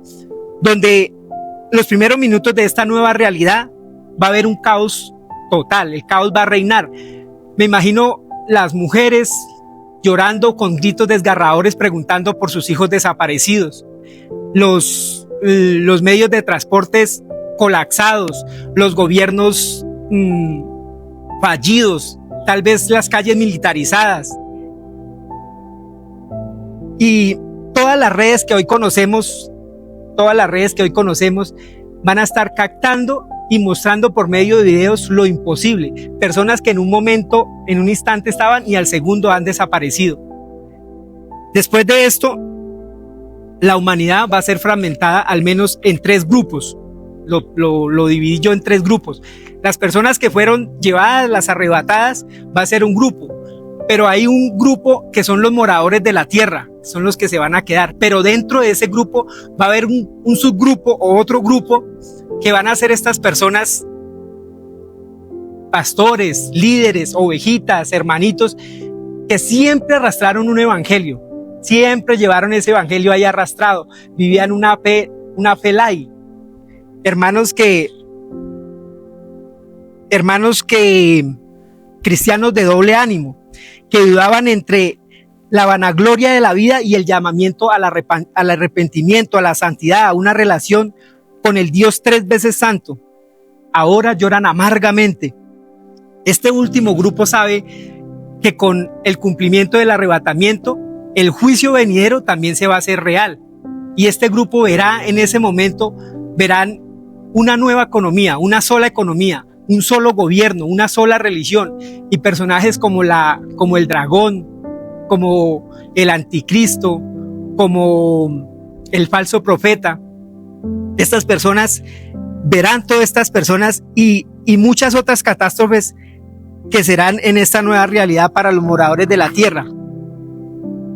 donde los primeros minutos de esta nueva realidad va a haber un caos total, el caos va a reinar. Me imagino las mujeres llorando con gritos desgarradores preguntando por sus hijos desaparecidos, los medios de transportes colapsados, los gobiernos fallidos, tal vez las calles militarizadas, y todas las redes que hoy conocemos van a estar captando y mostrando por medio de videos lo imposible. Personas que en un instante estaban y al segundo han desaparecido. Después de esto, la humanidad va a ser fragmentada al menos en 3 grupos. Lo dividí yo en 3 grupos. Las personas que fueron llevadas, las arrebatadas, va a ser un grupo. Pero hay un grupo que son los moradores de la tierra, son los que se van a quedar. Pero dentro de ese grupo va a haber un subgrupo o otro grupo que van a ser estas personas, pastores, líderes, ovejitas, hermanitos, que siempre arrastraron un evangelio, siempre llevaron ese evangelio ahí arrastrado, vivían una fe light. Hermanos que cristianos de doble ánimo, que dudaban entre la vanagloria de la vida y el llamamiento al arrepentimiento, a la santidad, a una relación con el Dios 3 veces santo. Ahora lloran amargamente. Este último grupo sabe que con el cumplimiento del arrebatamiento, el juicio venidero también se va a hacer real. Y este grupo verá en ese momento, verán una nueva economía, una sola economía, un solo gobierno, una sola religión, y personajes como el dragón, como el anticristo, como el falso profeta. Estas personas verán, todas estas personas y muchas otras catástrofes que serán en esta nueva realidad para los moradores de la tierra.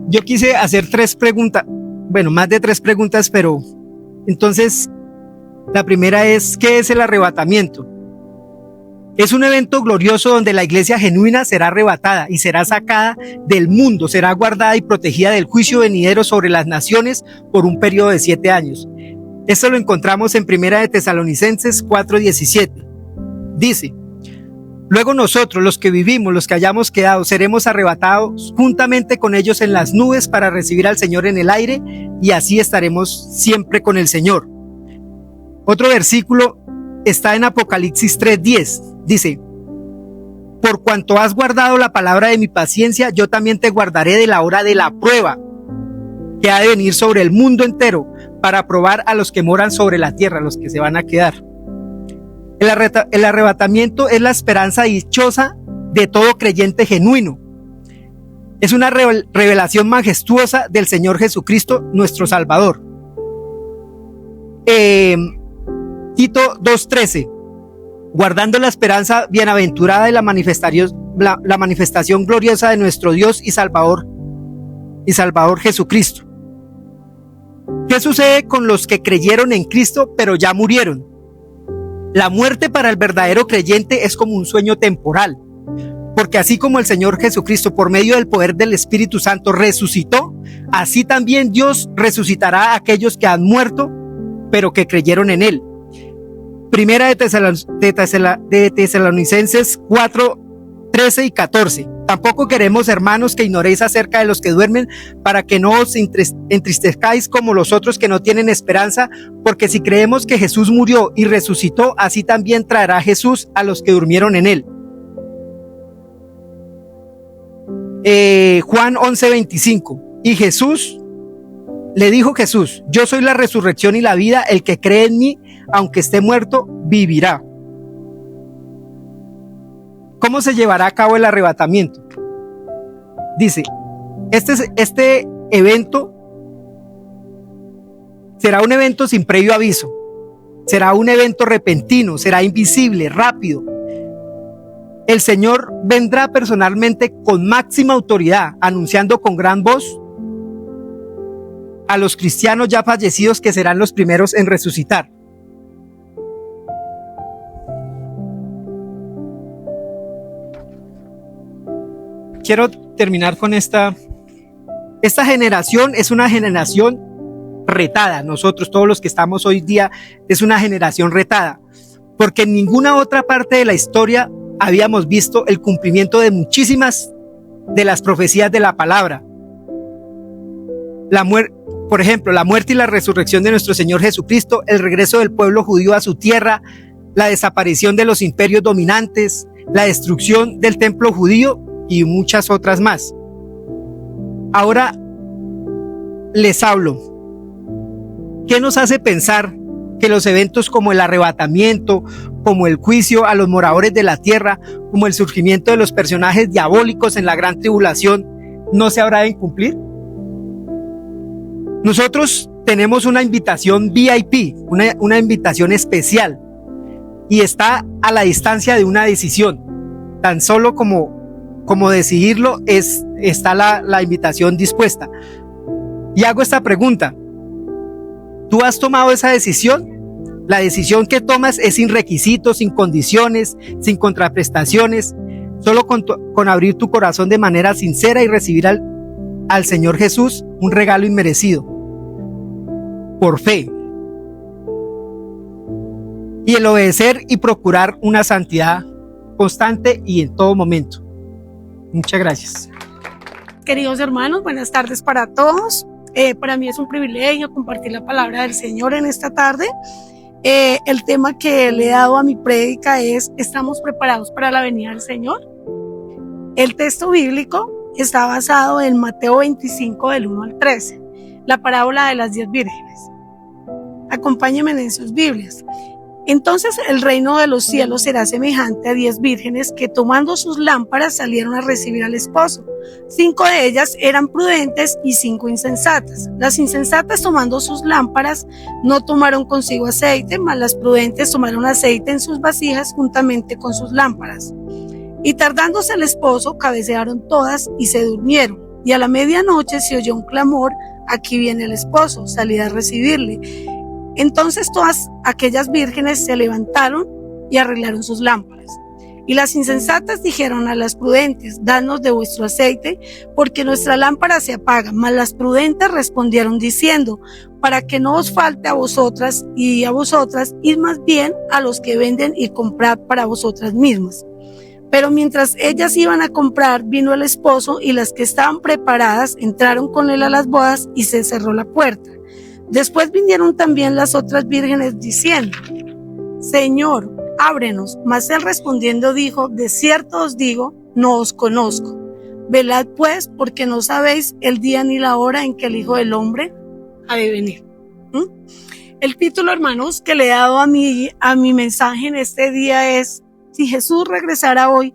Yo quise hacer 3 preguntas, bueno, más de 3 preguntas, pero entonces la primera es: ¿qué es el arrebatamiento? Es un evento glorioso donde la iglesia genuina será arrebatada y será sacada del mundo, será guardada y protegida del juicio venidero sobre las naciones por un periodo de 7 años. Esto lo encontramos en 1 de Tesalonicenses 4:17. Dice: luego nosotros, los que vivimos, los que hayamos quedado, seremos arrebatados juntamente con ellos en las nubes para recibir al Señor en el aire, y así estaremos siempre con el Señor. Otro versículo está en Apocalipsis 3:10. Dice: por cuanto has guardado la palabra de mi paciencia, yo también te guardaré de la hora de la prueba que ha de venir sobre el mundo entero, para probar a los que moran sobre la tierra, los que se van a quedar. El arrebatamiento es la esperanza dichosa de todo creyente genuino. Es una revelación majestuosa del Señor Jesucristo, nuestro Salvador. Tito 2:13, guardando la esperanza bienaventurada de la manifestación gloriosa de nuestro Dios y Salvador Jesucristo. ¿Qué sucede con los que creyeron en Cristo pero ya murieron? La muerte para el verdadero creyente es como un sueño temporal, porque así como el Señor Jesucristo por medio del poder del Espíritu Santo resucitó, así también Dios resucitará a aquellos que han muerto pero que creyeron en Él. Primera de Tesalonicenses 4:13 y 14. Tampoco queremos, hermanos, que ignoréis acerca de los que duermen, para que no os entristezcáis como los otros que no tienen esperanza, porque si creemos que Jesús murió y resucitó, así también traerá Jesús a los que durmieron en Él. Juan 11:25. Y le dijo Jesús: yo soy la resurrección y la vida, el que cree en mí, aunque esté muerto, vivirá. ¿Cómo se llevará a cabo el arrebatamiento? Dice, este evento será un evento sin previo aviso, será un evento repentino, será invisible, rápido. El Señor vendrá personalmente con máxima autoridad, anunciando con gran voz a los cristianos ya fallecidos, que serán los primeros en resucitar. Quiero terminar con esta generación es una generación retada. Nosotros, todos los que estamos hoy día, es una generación retada, porque en ninguna otra parte de la historia habíamos visto el cumplimiento de muchísimas de las profecías de la palabra. Por ejemplo, la muerte y la resurrección de nuestro Señor Jesucristo, el regreso del pueblo judío a su tierra, la desaparición de los imperios dominantes, la destrucción del templo judío y muchas otras más. Ahora les hablo. ¿Qué nos hace pensar que los eventos como el arrebatamiento, como el juicio a los moradores de la tierra, como el surgimiento de los personajes diabólicos en la gran tribulación, no se habrá de cumplir? Nosotros tenemos una invitación VIP, una invitación especial, y está a la distancia de una decisión. Tan solo como decidirlo está la invitación dispuesta. Y hago esta pregunta: ¿tú has tomado esa decisión? La decisión que tomas es sin requisitos, sin condiciones, sin contraprestaciones, solo con abrir tu corazón de manera sincera y recibir al Señor Jesús un regalo inmerecido, por fe, y el obedecer y procurar una santidad constante y en todo momento. Muchas gracias. Queridos hermanos, buenas tardes para todos. Para mí es un privilegio compartir la palabra del Señor en esta tarde. El tema que le he dado a mi prédica es: ¿estamos preparados para la venida del Señor? El texto bíblico está basado en Mateo 25 del 1 al 13, la parábola de las 10 vírgenes. Acompáñenme en sus Biblias. Entonces el reino de los cielos será semejante a 10 vírgenes que, tomando sus lámparas, salieron a recibir al esposo. 5 de ellas eran prudentes y 5 insensatas. Las insensatas, tomando sus lámparas, no tomaron consigo aceite, mas las prudentes tomaron aceite en sus vasijas juntamente con sus lámparas. Y tardándose el esposo, cabecearon todas y se durmieron. Y a la medianoche se oyó un clamor: aquí viene el esposo, salid a recibirle. Entonces todas aquellas vírgenes se levantaron y arreglaron sus lámparas. Y las insensatas dijeron a las prudentes: dadnos de vuestro aceite, porque nuestra lámpara se apaga. Mas las prudentes respondieron diciendo: para que no os falte a vosotras y a vosotras, id más bien a los que venden y comprad para vosotras mismas. Pero mientras ellas iban a comprar, vino el esposo, y las que estaban preparadas entraron con él a las bodas, y se cerró la puerta. Después vinieron también las otras vírgenes diciendo: Señor, ábrenos. Mas él respondiendo dijo: de cierto os digo, no os conozco. Velad pues, porque no sabéis el día ni la hora en que el Hijo del Hombre ha de venir. El título, hermanos, que le he dado a mi mensaje en este día es: si Jesús regresara hoy,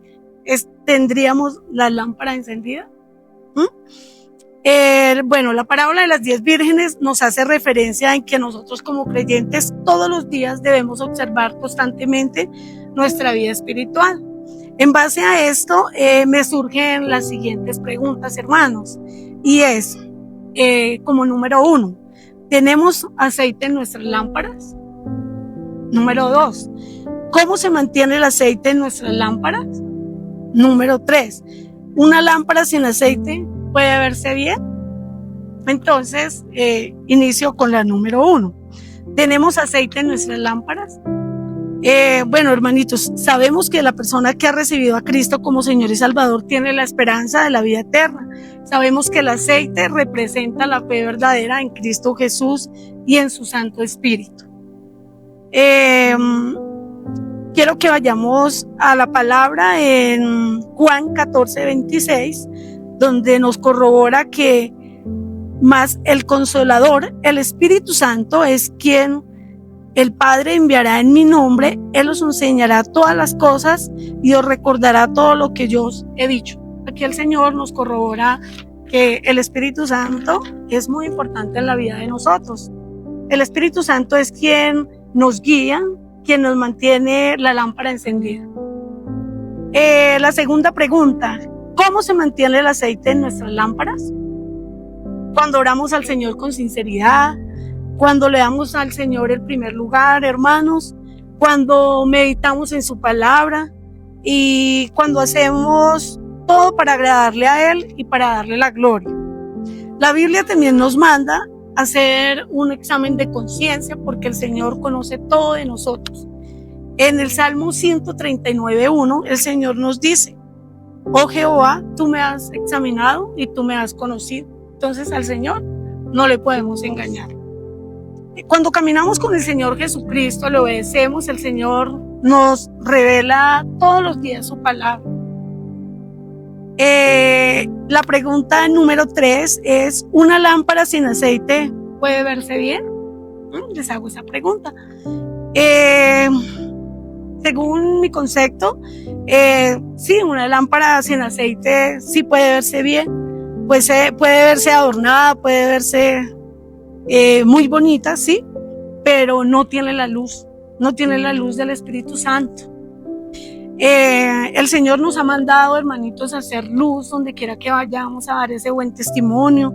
¿tendríamos la lámpara encendida? Bueno, la parábola de las 10 vírgenes nos hace referencia en que nosotros como creyentes todos los días debemos observar constantemente nuestra vida espiritual. En base a esto me surgen las siguientes preguntas, hermanos, y es, como número 1, ¿tenemos aceite en nuestras lámparas? Número 2, ¿cómo se mantiene el aceite en nuestras lámparas? Número 3, ¿una lámpara sin aceite puede verse bien? Entonces, inicio con la número 1. ¿Tenemos aceite en nuestras lámparas? Bueno, hermanitos, sabemos que la persona que ha recibido a Cristo como Señor y Salvador tiene la esperanza de la vida eterna. Sabemos que el aceite representa la fe verdadera en Cristo Jesús y en su Santo Espíritu. Quiero que vayamos a la palabra en Juan 14:26, donde nos corrobora que más el Consolador, el Espíritu Santo, es quien el Padre enviará en mi nombre. Él os enseñará todas las cosas y os recordará todo lo que yo os he dicho. Aquí el Señor nos corrobora que el Espíritu Santo es muy importante en la vida de nosotros. El Espíritu Santo es quien nos guía, quien nos mantiene la lámpara encendida. La segunda pregunta, ¿cómo se mantiene el aceite en nuestras lámparas? Cuando oramos al Señor con sinceridad, cuando le damos al Señor el primer lugar, hermanos, cuando meditamos en su palabra y cuando hacemos todo para agradarle a Él y para darle la gloria. La Biblia también nos manda a hacer un examen de conciencia porque el Señor conoce todo de nosotros. En el Salmo 139:1, el Señor nos dice: oh Jehová, tú me has examinado y tú me has conocido. Entonces al Señor no le podemos engañar. Cuando caminamos con el Señor Jesucristo, le obedecemos, el Señor nos revela todos los días su palabra. La pregunta número 3 es, ¿una lámpara sin aceite puede verse bien? Les hago esa pregunta. Según mi concepto, sí, una lámpara sin aceite sí puede verse bien, pues puede verse adornada, puede verse muy bonita, sí, pero no tiene la luz del Espíritu Santo. El Señor nos ha mandado, hermanitos, a hacer luz donde quiera que vayamos, a dar ese buen testimonio.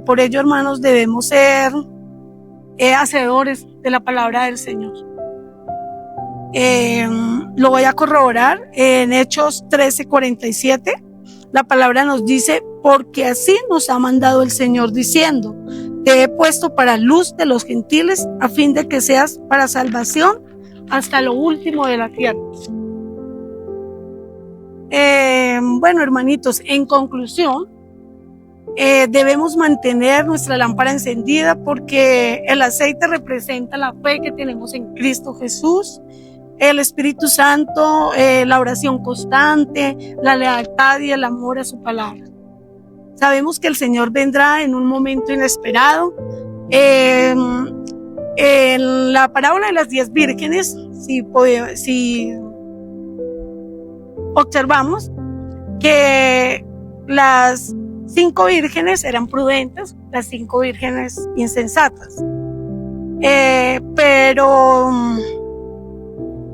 Por ello, hermanos, debemos ser hacedores de la palabra del Señor. Lo voy a corroborar en Hechos 13:47. La palabra nos dice: porque así nos ha mandado el Señor diciendo, te he puesto para luz de los gentiles, a fin de que seas para salvación hasta lo último de la tierra. Bueno, hermanitos, en conclusión, debemos mantener nuestra lámpara encendida porque el aceite representa la fe que tenemos en Cristo Jesús, el Espíritu Santo, la oración constante, la lealtad y el amor a su palabra. Sabemos que el Señor vendrá en un momento inesperado. En la parábola de las 10 vírgenes, si observamos que las 5 vírgenes eran prudentes, las 5 vírgenes insensatas. Pero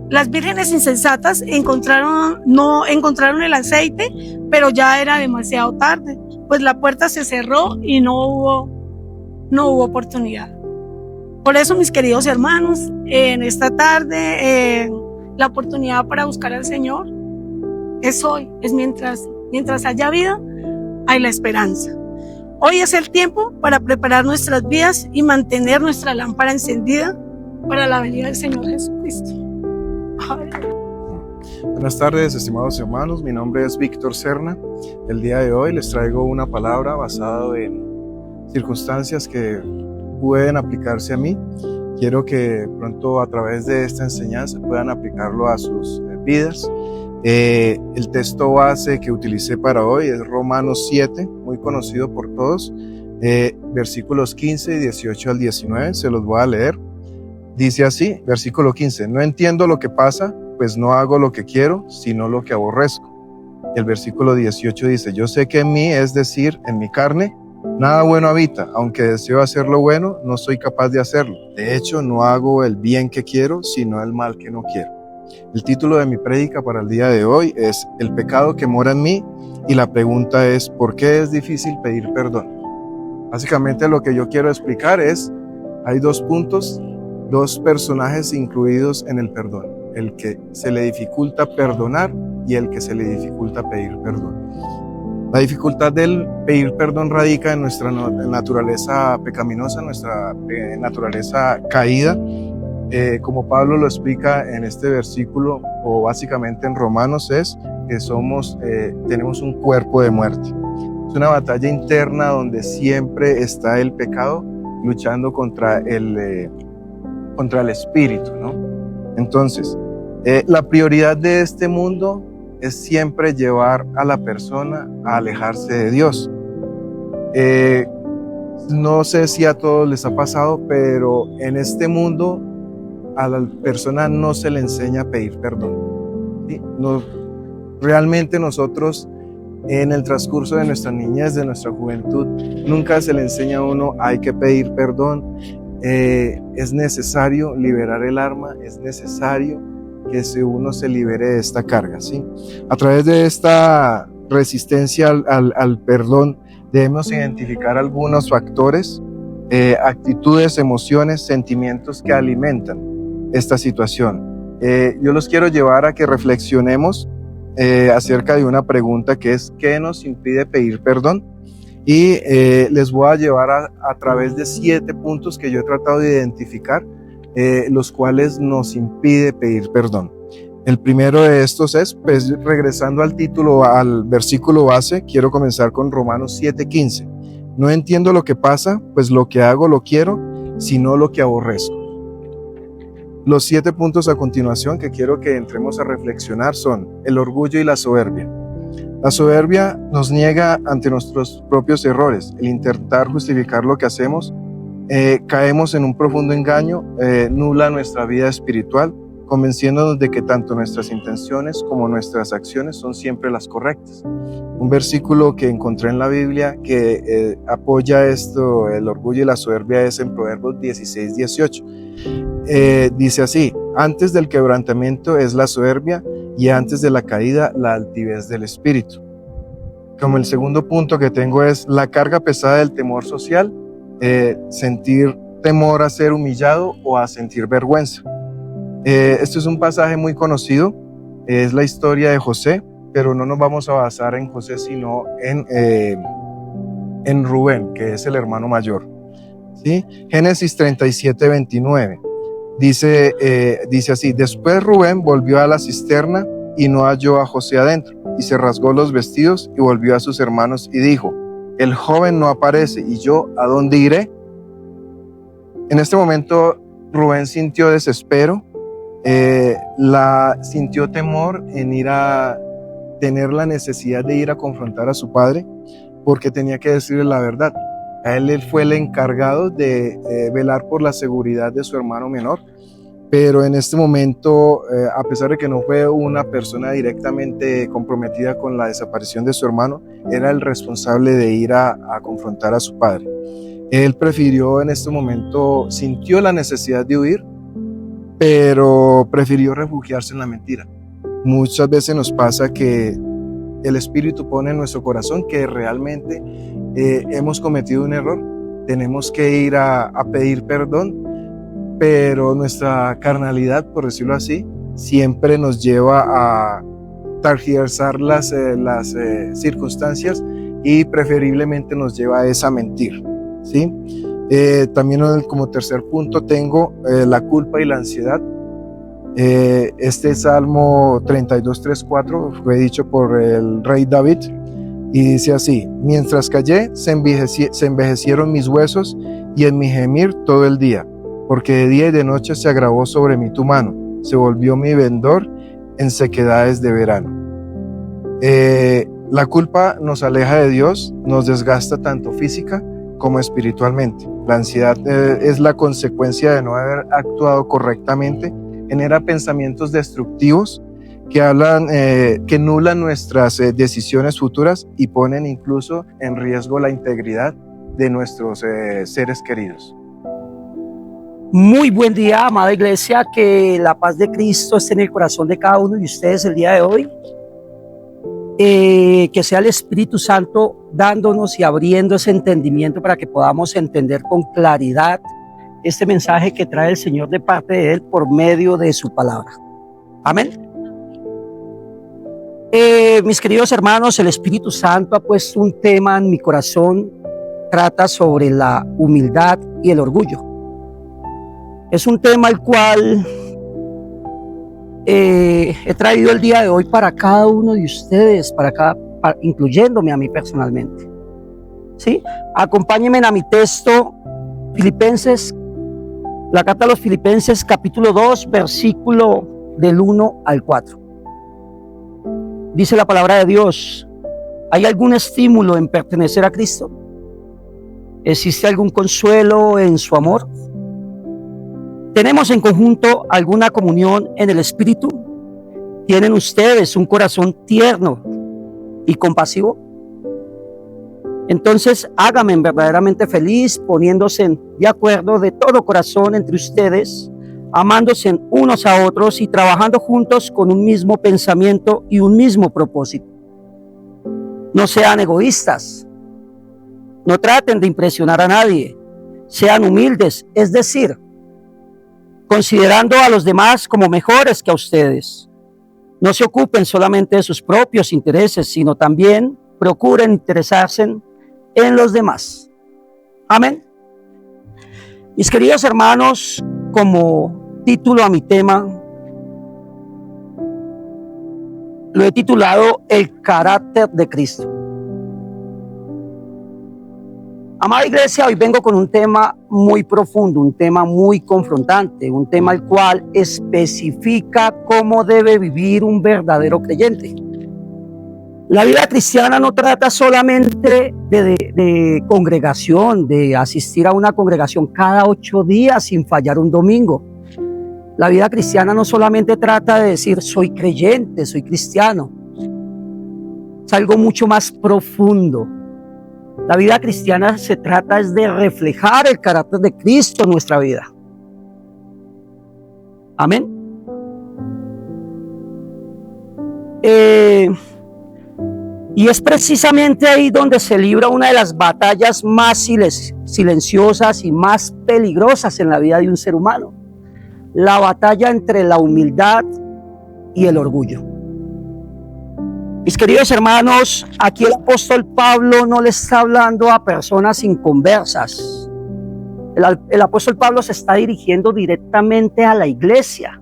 las vírgenes insensatas no encontraron el aceite, pero ya era demasiado tarde, pues la puerta se cerró y no hubo oportunidad. Por eso, mis queridos hermanos, en esta tarde la oportunidad para buscar al Señor es hoy, es mientras haya vida, hay la esperanza. Hoy es el tiempo para preparar nuestras vidas y mantener nuestra lámpara encendida para la venida del Señor Jesucristo. Buenas tardes, estimados hermanos. Mi nombre es Víctor Serna. El día de hoy les traigo una palabra basada en circunstancias que pueden aplicarse a mí. Quiero que pronto a través de esta enseñanza puedan aplicarlo a sus vidas. El texto base que utilicé para hoy es Romanos 7, muy conocido por todos, versículos 15 y 18 al 19. Se los voy a leer. Dice así, versículo 15: no entiendo lo que pasa, pues no hago lo que quiero, sino lo que aborrezco. Y el versículo 18 dice, yo sé que en mí, es decir, en mi carne, nada bueno habita, aunque deseo hacer lo bueno, no soy capaz de hacerlo. De hecho, no hago el bien que quiero, sino el mal que no quiero. El título de mi prédica para el día de hoy es El pecado que mora en mí, y la pregunta es, ¿por qué es difícil pedir perdón? Básicamente lo que yo quiero explicar es, hay dos puntos, dos personajes incluidos en el perdón, el que se le dificulta perdonar y el que se le dificulta pedir perdón. La dificultad del pedir perdón radica en nuestra naturaleza pecaminosa, nuestra naturaleza caída, como Pablo lo explica en este versículo, o básicamente en Romanos, es que tenemos un cuerpo de muerte. Es una batalla interna donde siempre está el pecado luchando contra el espíritu, ¿no? Entonces, la prioridad de este mundo es siempre llevar a la persona a alejarse de Dios. No sé si a todos les ha pasado, pero en este mundo a la persona no se le enseña a pedir perdón, ¿sí? Realmente nosotros en el transcurso de nuestra niñez, de nuestra juventud, nunca se le enseña a uno hay que pedir perdón. Es necesario liberar el alma, es necesario que uno se libere de esta carga, ¿sí? A través de esta resistencia al perdón debemos identificar algunos factores, actitudes, emociones, sentimientos que alimentan esta situación. Yo los quiero llevar a que reflexionemos acerca de una pregunta que es ¿qué nos impide pedir perdón? Y les voy a llevar a través de 7 puntos que yo he tratado de identificar, los cuales nos impide pedir perdón. El primero de estos es, pues, regresando al título, al versículo base, quiero comenzar con Romanos 7:15. No entiendo lo que pasa, pues lo que hago lo quiero, sino lo que aborrezco. Los 7 puntos a continuación que quiero que entremos a reflexionar son el orgullo y la soberbia. La soberbia nos niega ante nuestros propios errores. El intentar justificar lo que hacemos, caemos en un profundo engaño, nubla nuestra vida espiritual, convenciéndonos de que tanto nuestras intenciones como nuestras acciones son siempre las correctas. Un versículo que encontré en la Biblia que apoya esto, el orgullo y la soberbia, es en Proverbios 16:18. Dice así: antes del quebrantamiento es la soberbia, y antes de la caída la altivez del espíritu. Como el segundo punto que tengo es la carga pesada del temor social, sentir temor a ser humillado o a sentir vergüenza. Esto es un pasaje muy conocido, es la historia de José, pero no nos vamos a basar en José, sino en Rubén, que es el hermano mayor, ¿sí? Génesis 37:29. Dice así: después Rubén volvió a la cisterna y no halló a José adentro, y se rasgó los vestidos y volvió a sus hermanos y dijo: el joven no aparece, y yo, ¿a dónde iré? En este momento Rubén sintió desespero, sintió temor en tener la necesidad de ir a confrontar a su padre, porque tenía que decirle la verdad. A él fue el encargado de velar por la seguridad de su hermano menor, pero en este momento, a pesar de que no fue una persona directamente comprometida con la desaparición de su hermano, era el responsable de ir a confrontar a su padre. Él prefirió en este momento, sintió la necesidad de huir, pero prefirió refugiarse en la mentira. Muchas veces nos pasa que el Espíritu pone en nuestro corazón que realmente hemos cometido un error, tenemos que ir a pedir perdón, pero nuestra carnalidad, por decirlo así, siempre nos lleva a tergiversar las circunstancias y preferiblemente nos lleva a esa mentir, ¿sí? También como tercer punto tengo la culpa y la ansiedad. Este Salmo 32:3-4 fue dicho por el rey David y dice así: mientras callé se envejecieron mis huesos y en mi gemir todo el día, porque de día y de noche se agravó sobre mí tu mano, se volvió mi vendor en sequedades de verano. La culpa nos aleja de Dios, nos desgasta tanto física como espiritualmente. La ansiedad es la consecuencia de no haber actuado correctamente, genera pensamientos destructivos que hablan, que nulan nuestras decisiones futuras y ponen incluso en riesgo la integridad de nuestros seres queridos. Muy buen día, amada iglesia, que la paz de Cristo esté en el corazón de cada uno de ustedes el día de hoy. Que sea el Espíritu Santo dándonos y abriendo ese entendimiento para que podamos entender con claridad este mensaje que trae el Señor de parte de Él por medio de su palabra. Amén. Mis queridos hermanos, el Espíritu Santo ha puesto un tema en mi corazón, trata sobre la humildad y el orgullo. Es un tema el cual he traído el día de hoy para cada uno de ustedes, incluyéndome a mí personalmente. ¿Sí? Acompáñenme a mi texto, Filipenses, la carta a los Filipenses, capítulo 2, versículo del 1 al 4. Dice la palabra de Dios: ¿hay algún estímulo en pertenecer a Cristo? ¿Existe algún consuelo en su amor? ¿Tenemos en conjunto alguna comunión en el Espíritu? ¿Tienen ustedes un corazón tierno y compasivo? Entonces háganme verdaderamente feliz, poniéndose de acuerdo de todo corazón entre ustedes, amándose unos a otros y trabajando juntos con un mismo pensamiento y un mismo propósito. No sean egoístas, no traten de impresionar a nadie, sean humildes, es decir, considerando a los demás como mejores que a ustedes. No se ocupen solamente de sus propios intereses, sino también procuren interesarse en los demás. Amén. Mis queridos hermanos, como título a mi tema, lo he titulado El carácter de Cristo. Amada iglesia, hoy vengo con un tema muy profundo, un tema muy confrontante, un tema el cual especifica cómo debe vivir un verdadero creyente. La vida cristiana no trata solamente de congregación, de asistir a una congregación cada 8 días sin fallar un domingo. La vida cristiana no solamente trata de decir soy creyente, soy cristiano. Es algo mucho más profundo. La vida cristiana se trata es de reflejar el carácter de Cristo en nuestra vida. Amén. Y es precisamente ahí donde se libra una de las batallas más silenciosas y más peligrosas en la vida de un ser humano. La batalla entre la humildad y el orgullo. Mis queridos hermanos, aquí el apóstol Pablo no le está hablando a personas inconversas. El apóstol Pablo se está dirigiendo directamente a la iglesia,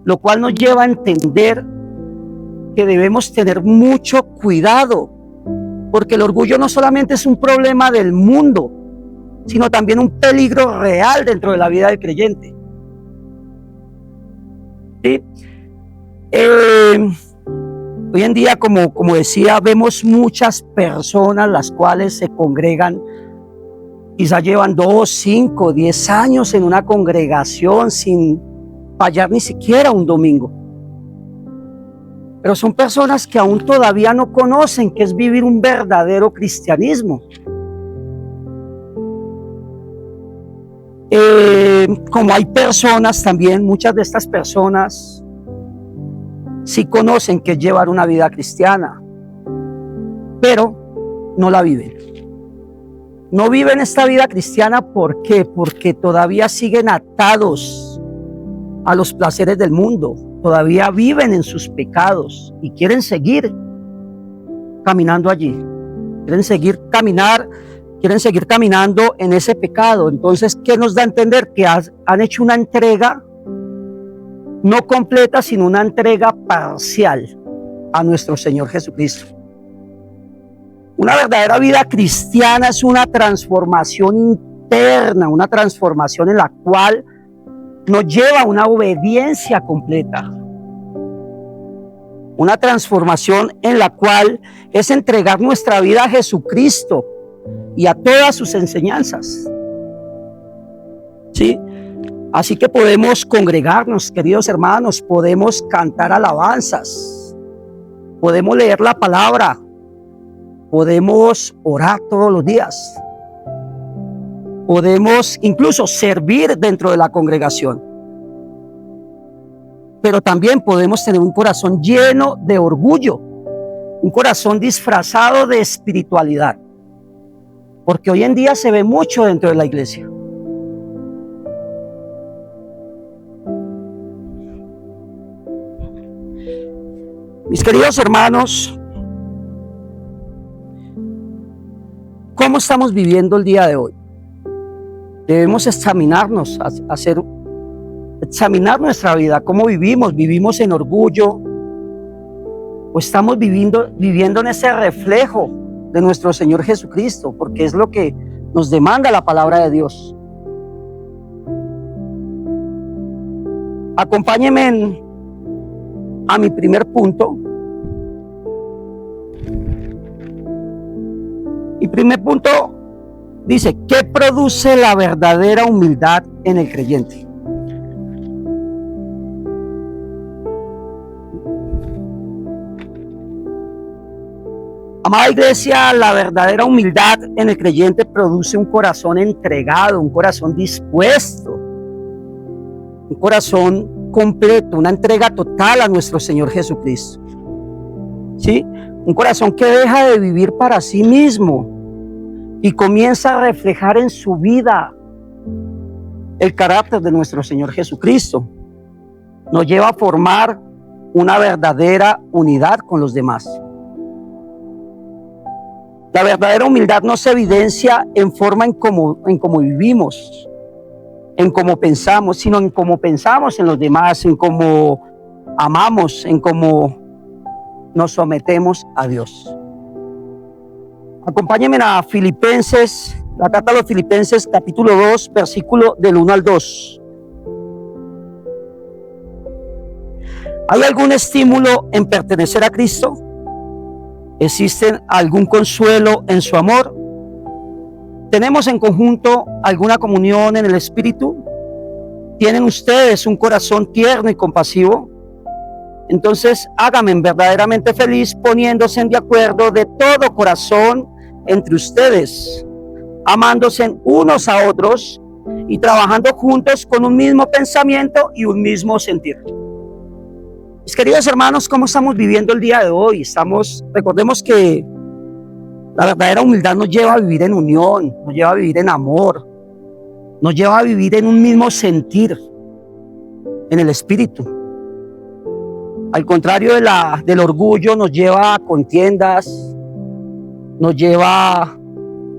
lo cual nos lleva a entender que debemos tener mucho cuidado, porque el orgullo no solamente es un problema del mundo, sino también un peligro real dentro de la vida del creyente. ¿Sí? Hoy en día, como decía, vemos muchas personas las cuales se congregan, quizá llevan 2, 5, 10 años en una congregación sin fallar ni siquiera un domingo. Pero son personas que aún todavía no conocen qué es vivir un verdadero cristianismo. Como hay personas también, muchas de estas personas sí conocen qué es llevar una vida cristiana, pero no la viven. No viven esta vida cristiana, ¿por qué? Porque todavía siguen atados a los placeres del mundo, todavía viven en sus pecados y quieren seguir caminando allí, quieren seguir caminando en ese pecado. Entonces, ¿qué nos da a entender? Que han hecho una entrega no completa, sino una entrega parcial a nuestro Señor Jesucristo. Una verdadera vida cristiana es una transformación interna, una transformación en la cual nos lleva a una obediencia completa. Una transformación en la cual es entregar nuestra vida a Jesucristo y a todas sus enseñanzas. ¿Sí? Así que podemos congregarnos, queridos hermanos, podemos cantar alabanzas, podemos leer la palabra, podemos orar todos los días, podemos incluso servir dentro de la congregación. Pero también podemos tener un corazón lleno de orgullo, un corazón disfrazado de espiritualidad, porque hoy en día se ve mucho dentro de la iglesia. Mis queridos hermanos, ¿cómo estamos viviendo el día de hoy? Debemos examinarnos, examinar nuestra vida, cómo vivimos en orgullo, o estamos viviendo en ese reflejo de nuestro Señor Jesucristo, porque es lo que nos demanda la palabra de Dios. Acompáñenme a mi primer punto. Mi primer punto dice: ¿qué produce la verdadera humildad en el creyente? Amada iglesia, la verdadera humildad en el creyente produce un corazón entregado, un corazón dispuesto, un corazón completo, una entrega total a nuestro Señor Jesucristo. ¿Sí? Un corazón que deja de vivir para sí mismo y comienza a reflejar en su vida el carácter de nuestro Señor Jesucristo. Nos lleva a formar una verdadera unidad con los demás. La verdadera humildad no se evidencia en forma en cómo vivimos, en cómo pensamos, sino en cómo pensamos en los demás, en cómo amamos, en cómo nos sometemos a Dios. Acompáñenme a Filipenses, la carta a los Filipenses, capítulo 2, versículo del 1 al 2. ¿Hay algún estímulo en pertenecer a Cristo? ¿Existe algún consuelo en su amor? ¿Tenemos en conjunto alguna comunión en el Espíritu? ¿Tienen ustedes un corazón tierno y compasivo? Entonces háganme verdaderamente feliz poniéndose de acuerdo de todo corazón entre ustedes, amándose unos a otros y trabajando juntos con un mismo pensamiento y un mismo sentir. Mis queridos hermanos, ¿cómo estamos viviendo el día de hoy? Recordemos que la verdadera humildad nos lleva a vivir en unión, nos lleva a vivir en amor, nos lleva a vivir en un mismo sentir, en el Espíritu. Al contrario del orgullo, nos lleva a contiendas, nos lleva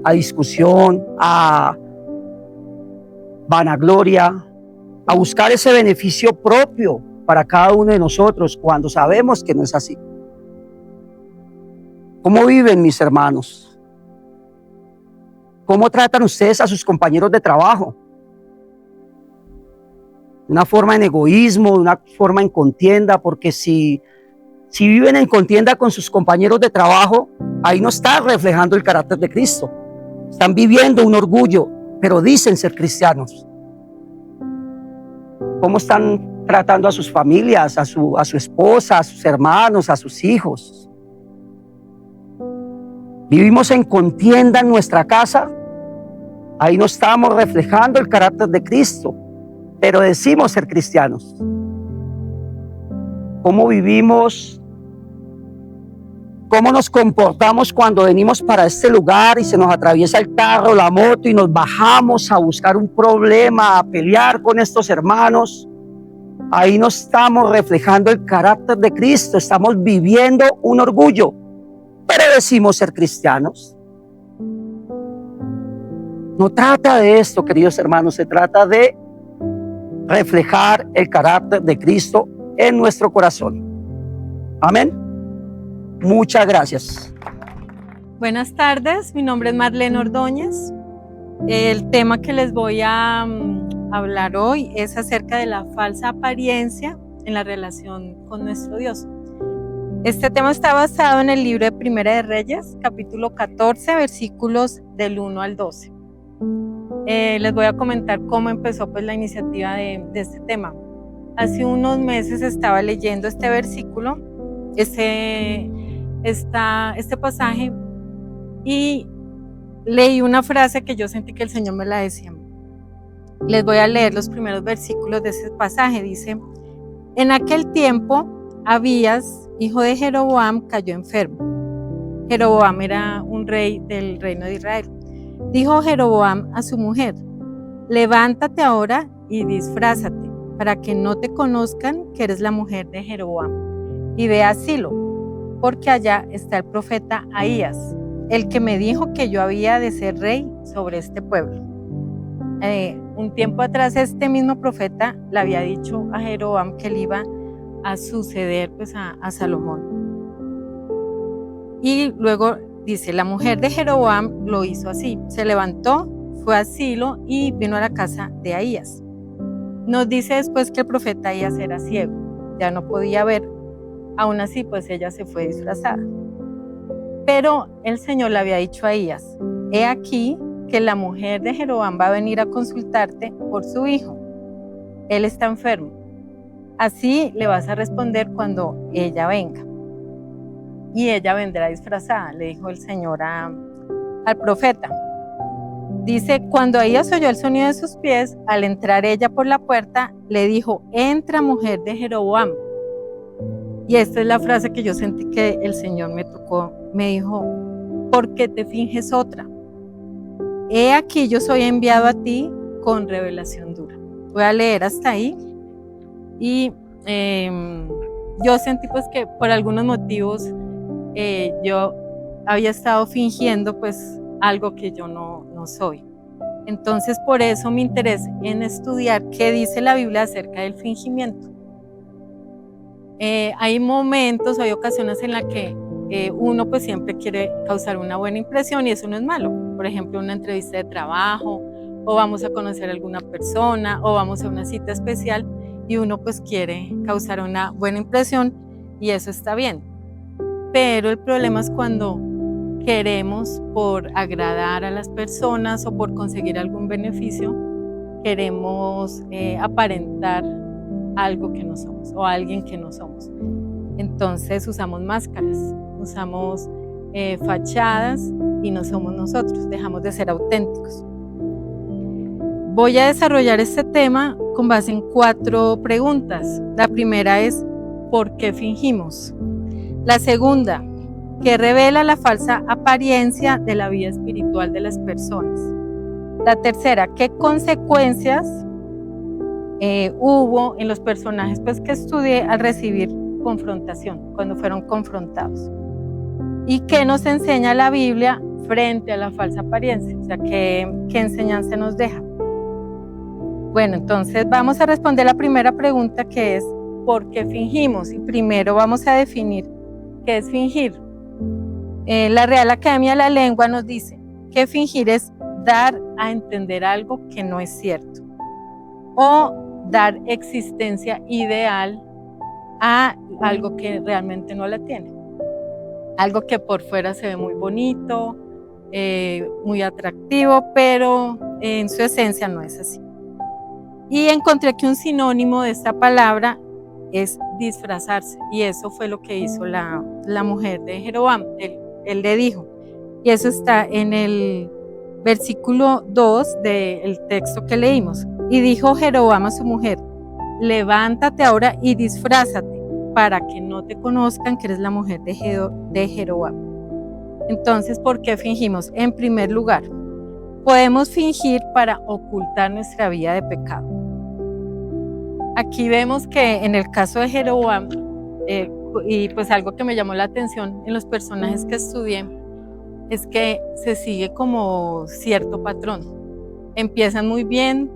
a discusión, a vanagloria, a buscar ese beneficio propio para cada uno de nosotros cuando sabemos que no es así. ¿Cómo viven mis hermanos? ¿Cómo tratan ustedes a sus compañeros de trabajo? De una forma en egoísmo, de una forma en contienda, porque si viven en contienda con sus compañeros de trabajo, ahí no está reflejando el carácter de Cristo. Están viviendo un orgullo, pero dicen ser cristianos. ¿Cómo están tratando a sus familias, a su esposa, a sus hermanos, a sus hijos? Vivimos en contienda en nuestra casa, ahí no estamos reflejando el carácter de Cristo, pero decimos ser cristianos. ¿Cómo vivimos? ¿Cómo nos comportamos cuando venimos para este lugar y se nos atraviesa el carro, la moto y nos bajamos a buscar un problema, a pelear con estos hermanos? Ahí no estamos reflejando el carácter de Cristo, estamos viviendo un orgullo, pero decimos ser cristianos. No trata de esto, queridos hermanos, se trata de reflejar el carácter de Cristo en nuestro corazón. Amén. Muchas gracias. Buenas tardes, mi nombre es Marlene Ordóñez. El tema que les voy a hablar hoy es acerca de la falsa apariencia en la relación con nuestro Dios. Este tema está basado en el libro de Primera de Reyes, capítulo 14, versículos del 1 al 12. Les voy a comentar cómo empezó pues la iniciativa de este tema. Hace unos meses estaba leyendo este versículo, este pasaje, y leí una frase que yo sentí que el Señor me la decía. Les voy a leer los primeros versículos de ese pasaje. Dice: en aquel tiempo, Abías, hijo de Jeroboam, cayó enfermo. Jeroboam era un rey del reino de Israel. Dijo Jeroboam a su mujer: levántate ahora y disfrázate, para que no te conozcan que eres la mujer de Jeroboam, y ve a Silo, porque allá está el profeta Ahías, el que me dijo que yo había de ser rey sobre este pueblo. Un tiempo atrás este mismo profeta le había dicho a Jeroboam que él iba a suceder pues a Salomón. Y luego dice, la mujer de Jeroboam lo hizo así, se levantó, fue a Silo y vino a la casa de Ahías. Nos dice después que el profeta Ahías era ciego, ya no podía ver, aún así pues ella se fue disfrazada. Pero el Señor le había dicho a Ahías: he aquí que la mujer de Jeroboam va a venir a consultarte por su hijo. Él está enfermo. Así le vas a responder cuando ella venga. Y ella vendrá disfrazada, le dijo el Señor al profeta. Dice, cuando Ahías oyó el sonido de sus pies, al entrar ella por la puerta, le dijo: entra, mujer de Jeroboam. Y esta es la frase que yo sentí que el Señor me tocó. Me dijo: ¿por qué te finges otra? He aquí yo soy enviado a ti con revelación dura. Voy a leer hasta ahí. Y yo sentí pues que por algunos motivos yo había estado fingiendo pues algo que yo no soy. Entonces por eso me interesa en estudiar qué dice la Biblia acerca del fingimiento. Hay momentos, hay ocasiones en las que uno pues siempre quiere causar una buena impresión y eso no es malo. Por ejemplo, una entrevista de trabajo, o vamos a conocer a alguna persona, o vamos a una cita especial y uno pues quiere causar una buena impresión y eso está bien. Pero el problema es cuando queremos, por agradar a las personas o por conseguir algún beneficio, queremos aparentar algo que no somos o alguien que no somos. Entonces usamos máscaras, usamos fachadas y no somos nosotros, dejamos de ser auténticos. Voy a desarrollar este tema con base en 4 preguntas. La primera es, ¿por qué fingimos? La segunda, ¿qué revela la falsa apariencia de la vida espiritual de las personas? La tercera, ¿qué consecuencias hubo en los personajes pues, que estudié al recibir confrontación, cuando fueron confrontados? ¿Y qué nos enseña la Biblia frente a la falsa apariencia? O sea, ¿qué enseñanza nos deja? Bueno, entonces vamos a responder la primera pregunta, que es ¿por qué fingimos? Y primero vamos a definir qué es fingir. La Real Academia de la Lengua nos dice que fingir es dar a entender algo que no es cierto o dar existencia ideal a algo que realmente no la tiene. Algo que por fuera se ve muy bonito, muy atractivo, pero en su esencia no es así. Y encontré que un sinónimo de esta palabra es disfrazarse, y eso fue lo que hizo la mujer de Jeroboam. Él le dijo, y eso está en el versículo 2 del texto que leímos. Y dijo Jeroboam a su mujer: levántate ahora y disfrázate, para que no te conozcan que eres la mujer de Jeroboam. Entonces, ¿por qué fingimos? En primer lugar, podemos fingir para ocultar nuestra vida de pecado. Aquí vemos que en el caso de Jeroboam, y pues algo que me llamó la atención en los personajes que estudié, es que se sigue como cierto patrón. Empiezan muy bien,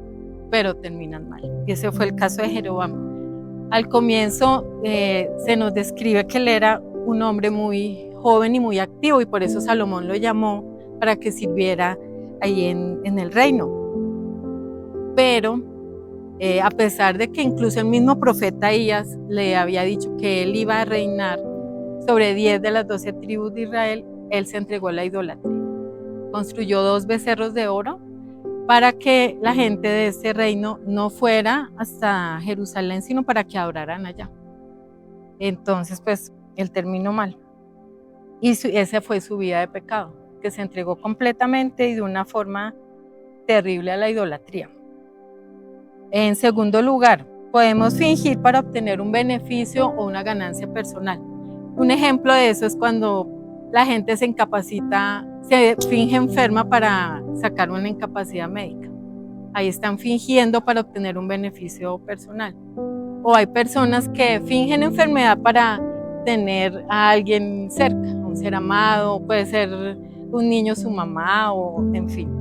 pero terminan mal. Y ese fue el caso de Jeroboam. Al comienzo se nos describe que él era un hombre muy joven y muy activo, y por eso Salomón lo llamó para que sirviera ahí en el reino. Pero a pesar de que incluso el mismo profeta Ahías le había dicho que él iba a reinar sobre 10 de las 12 tribus de Israel, él se entregó a la idolatría. Construyó 2 becerros de oro para que la gente de este reino no fuera hasta Jerusalén, sino para que adoraran allá. Entonces, pues, él terminó mal. Y esa fue su vida de pecado, que se entregó completamente y de una forma terrible a la idolatría. En segundo lugar, podemos fingir para obtener un beneficio o una ganancia personal. Un ejemplo de eso es cuando la gente se incapacita, se finge enferma para sacar una incapacidad médica. Ahí están fingiendo para obtener un beneficio personal. O hay personas que fingen enfermedad para tener a alguien cerca, un ser amado, puede ser un niño su mamá, o en fin.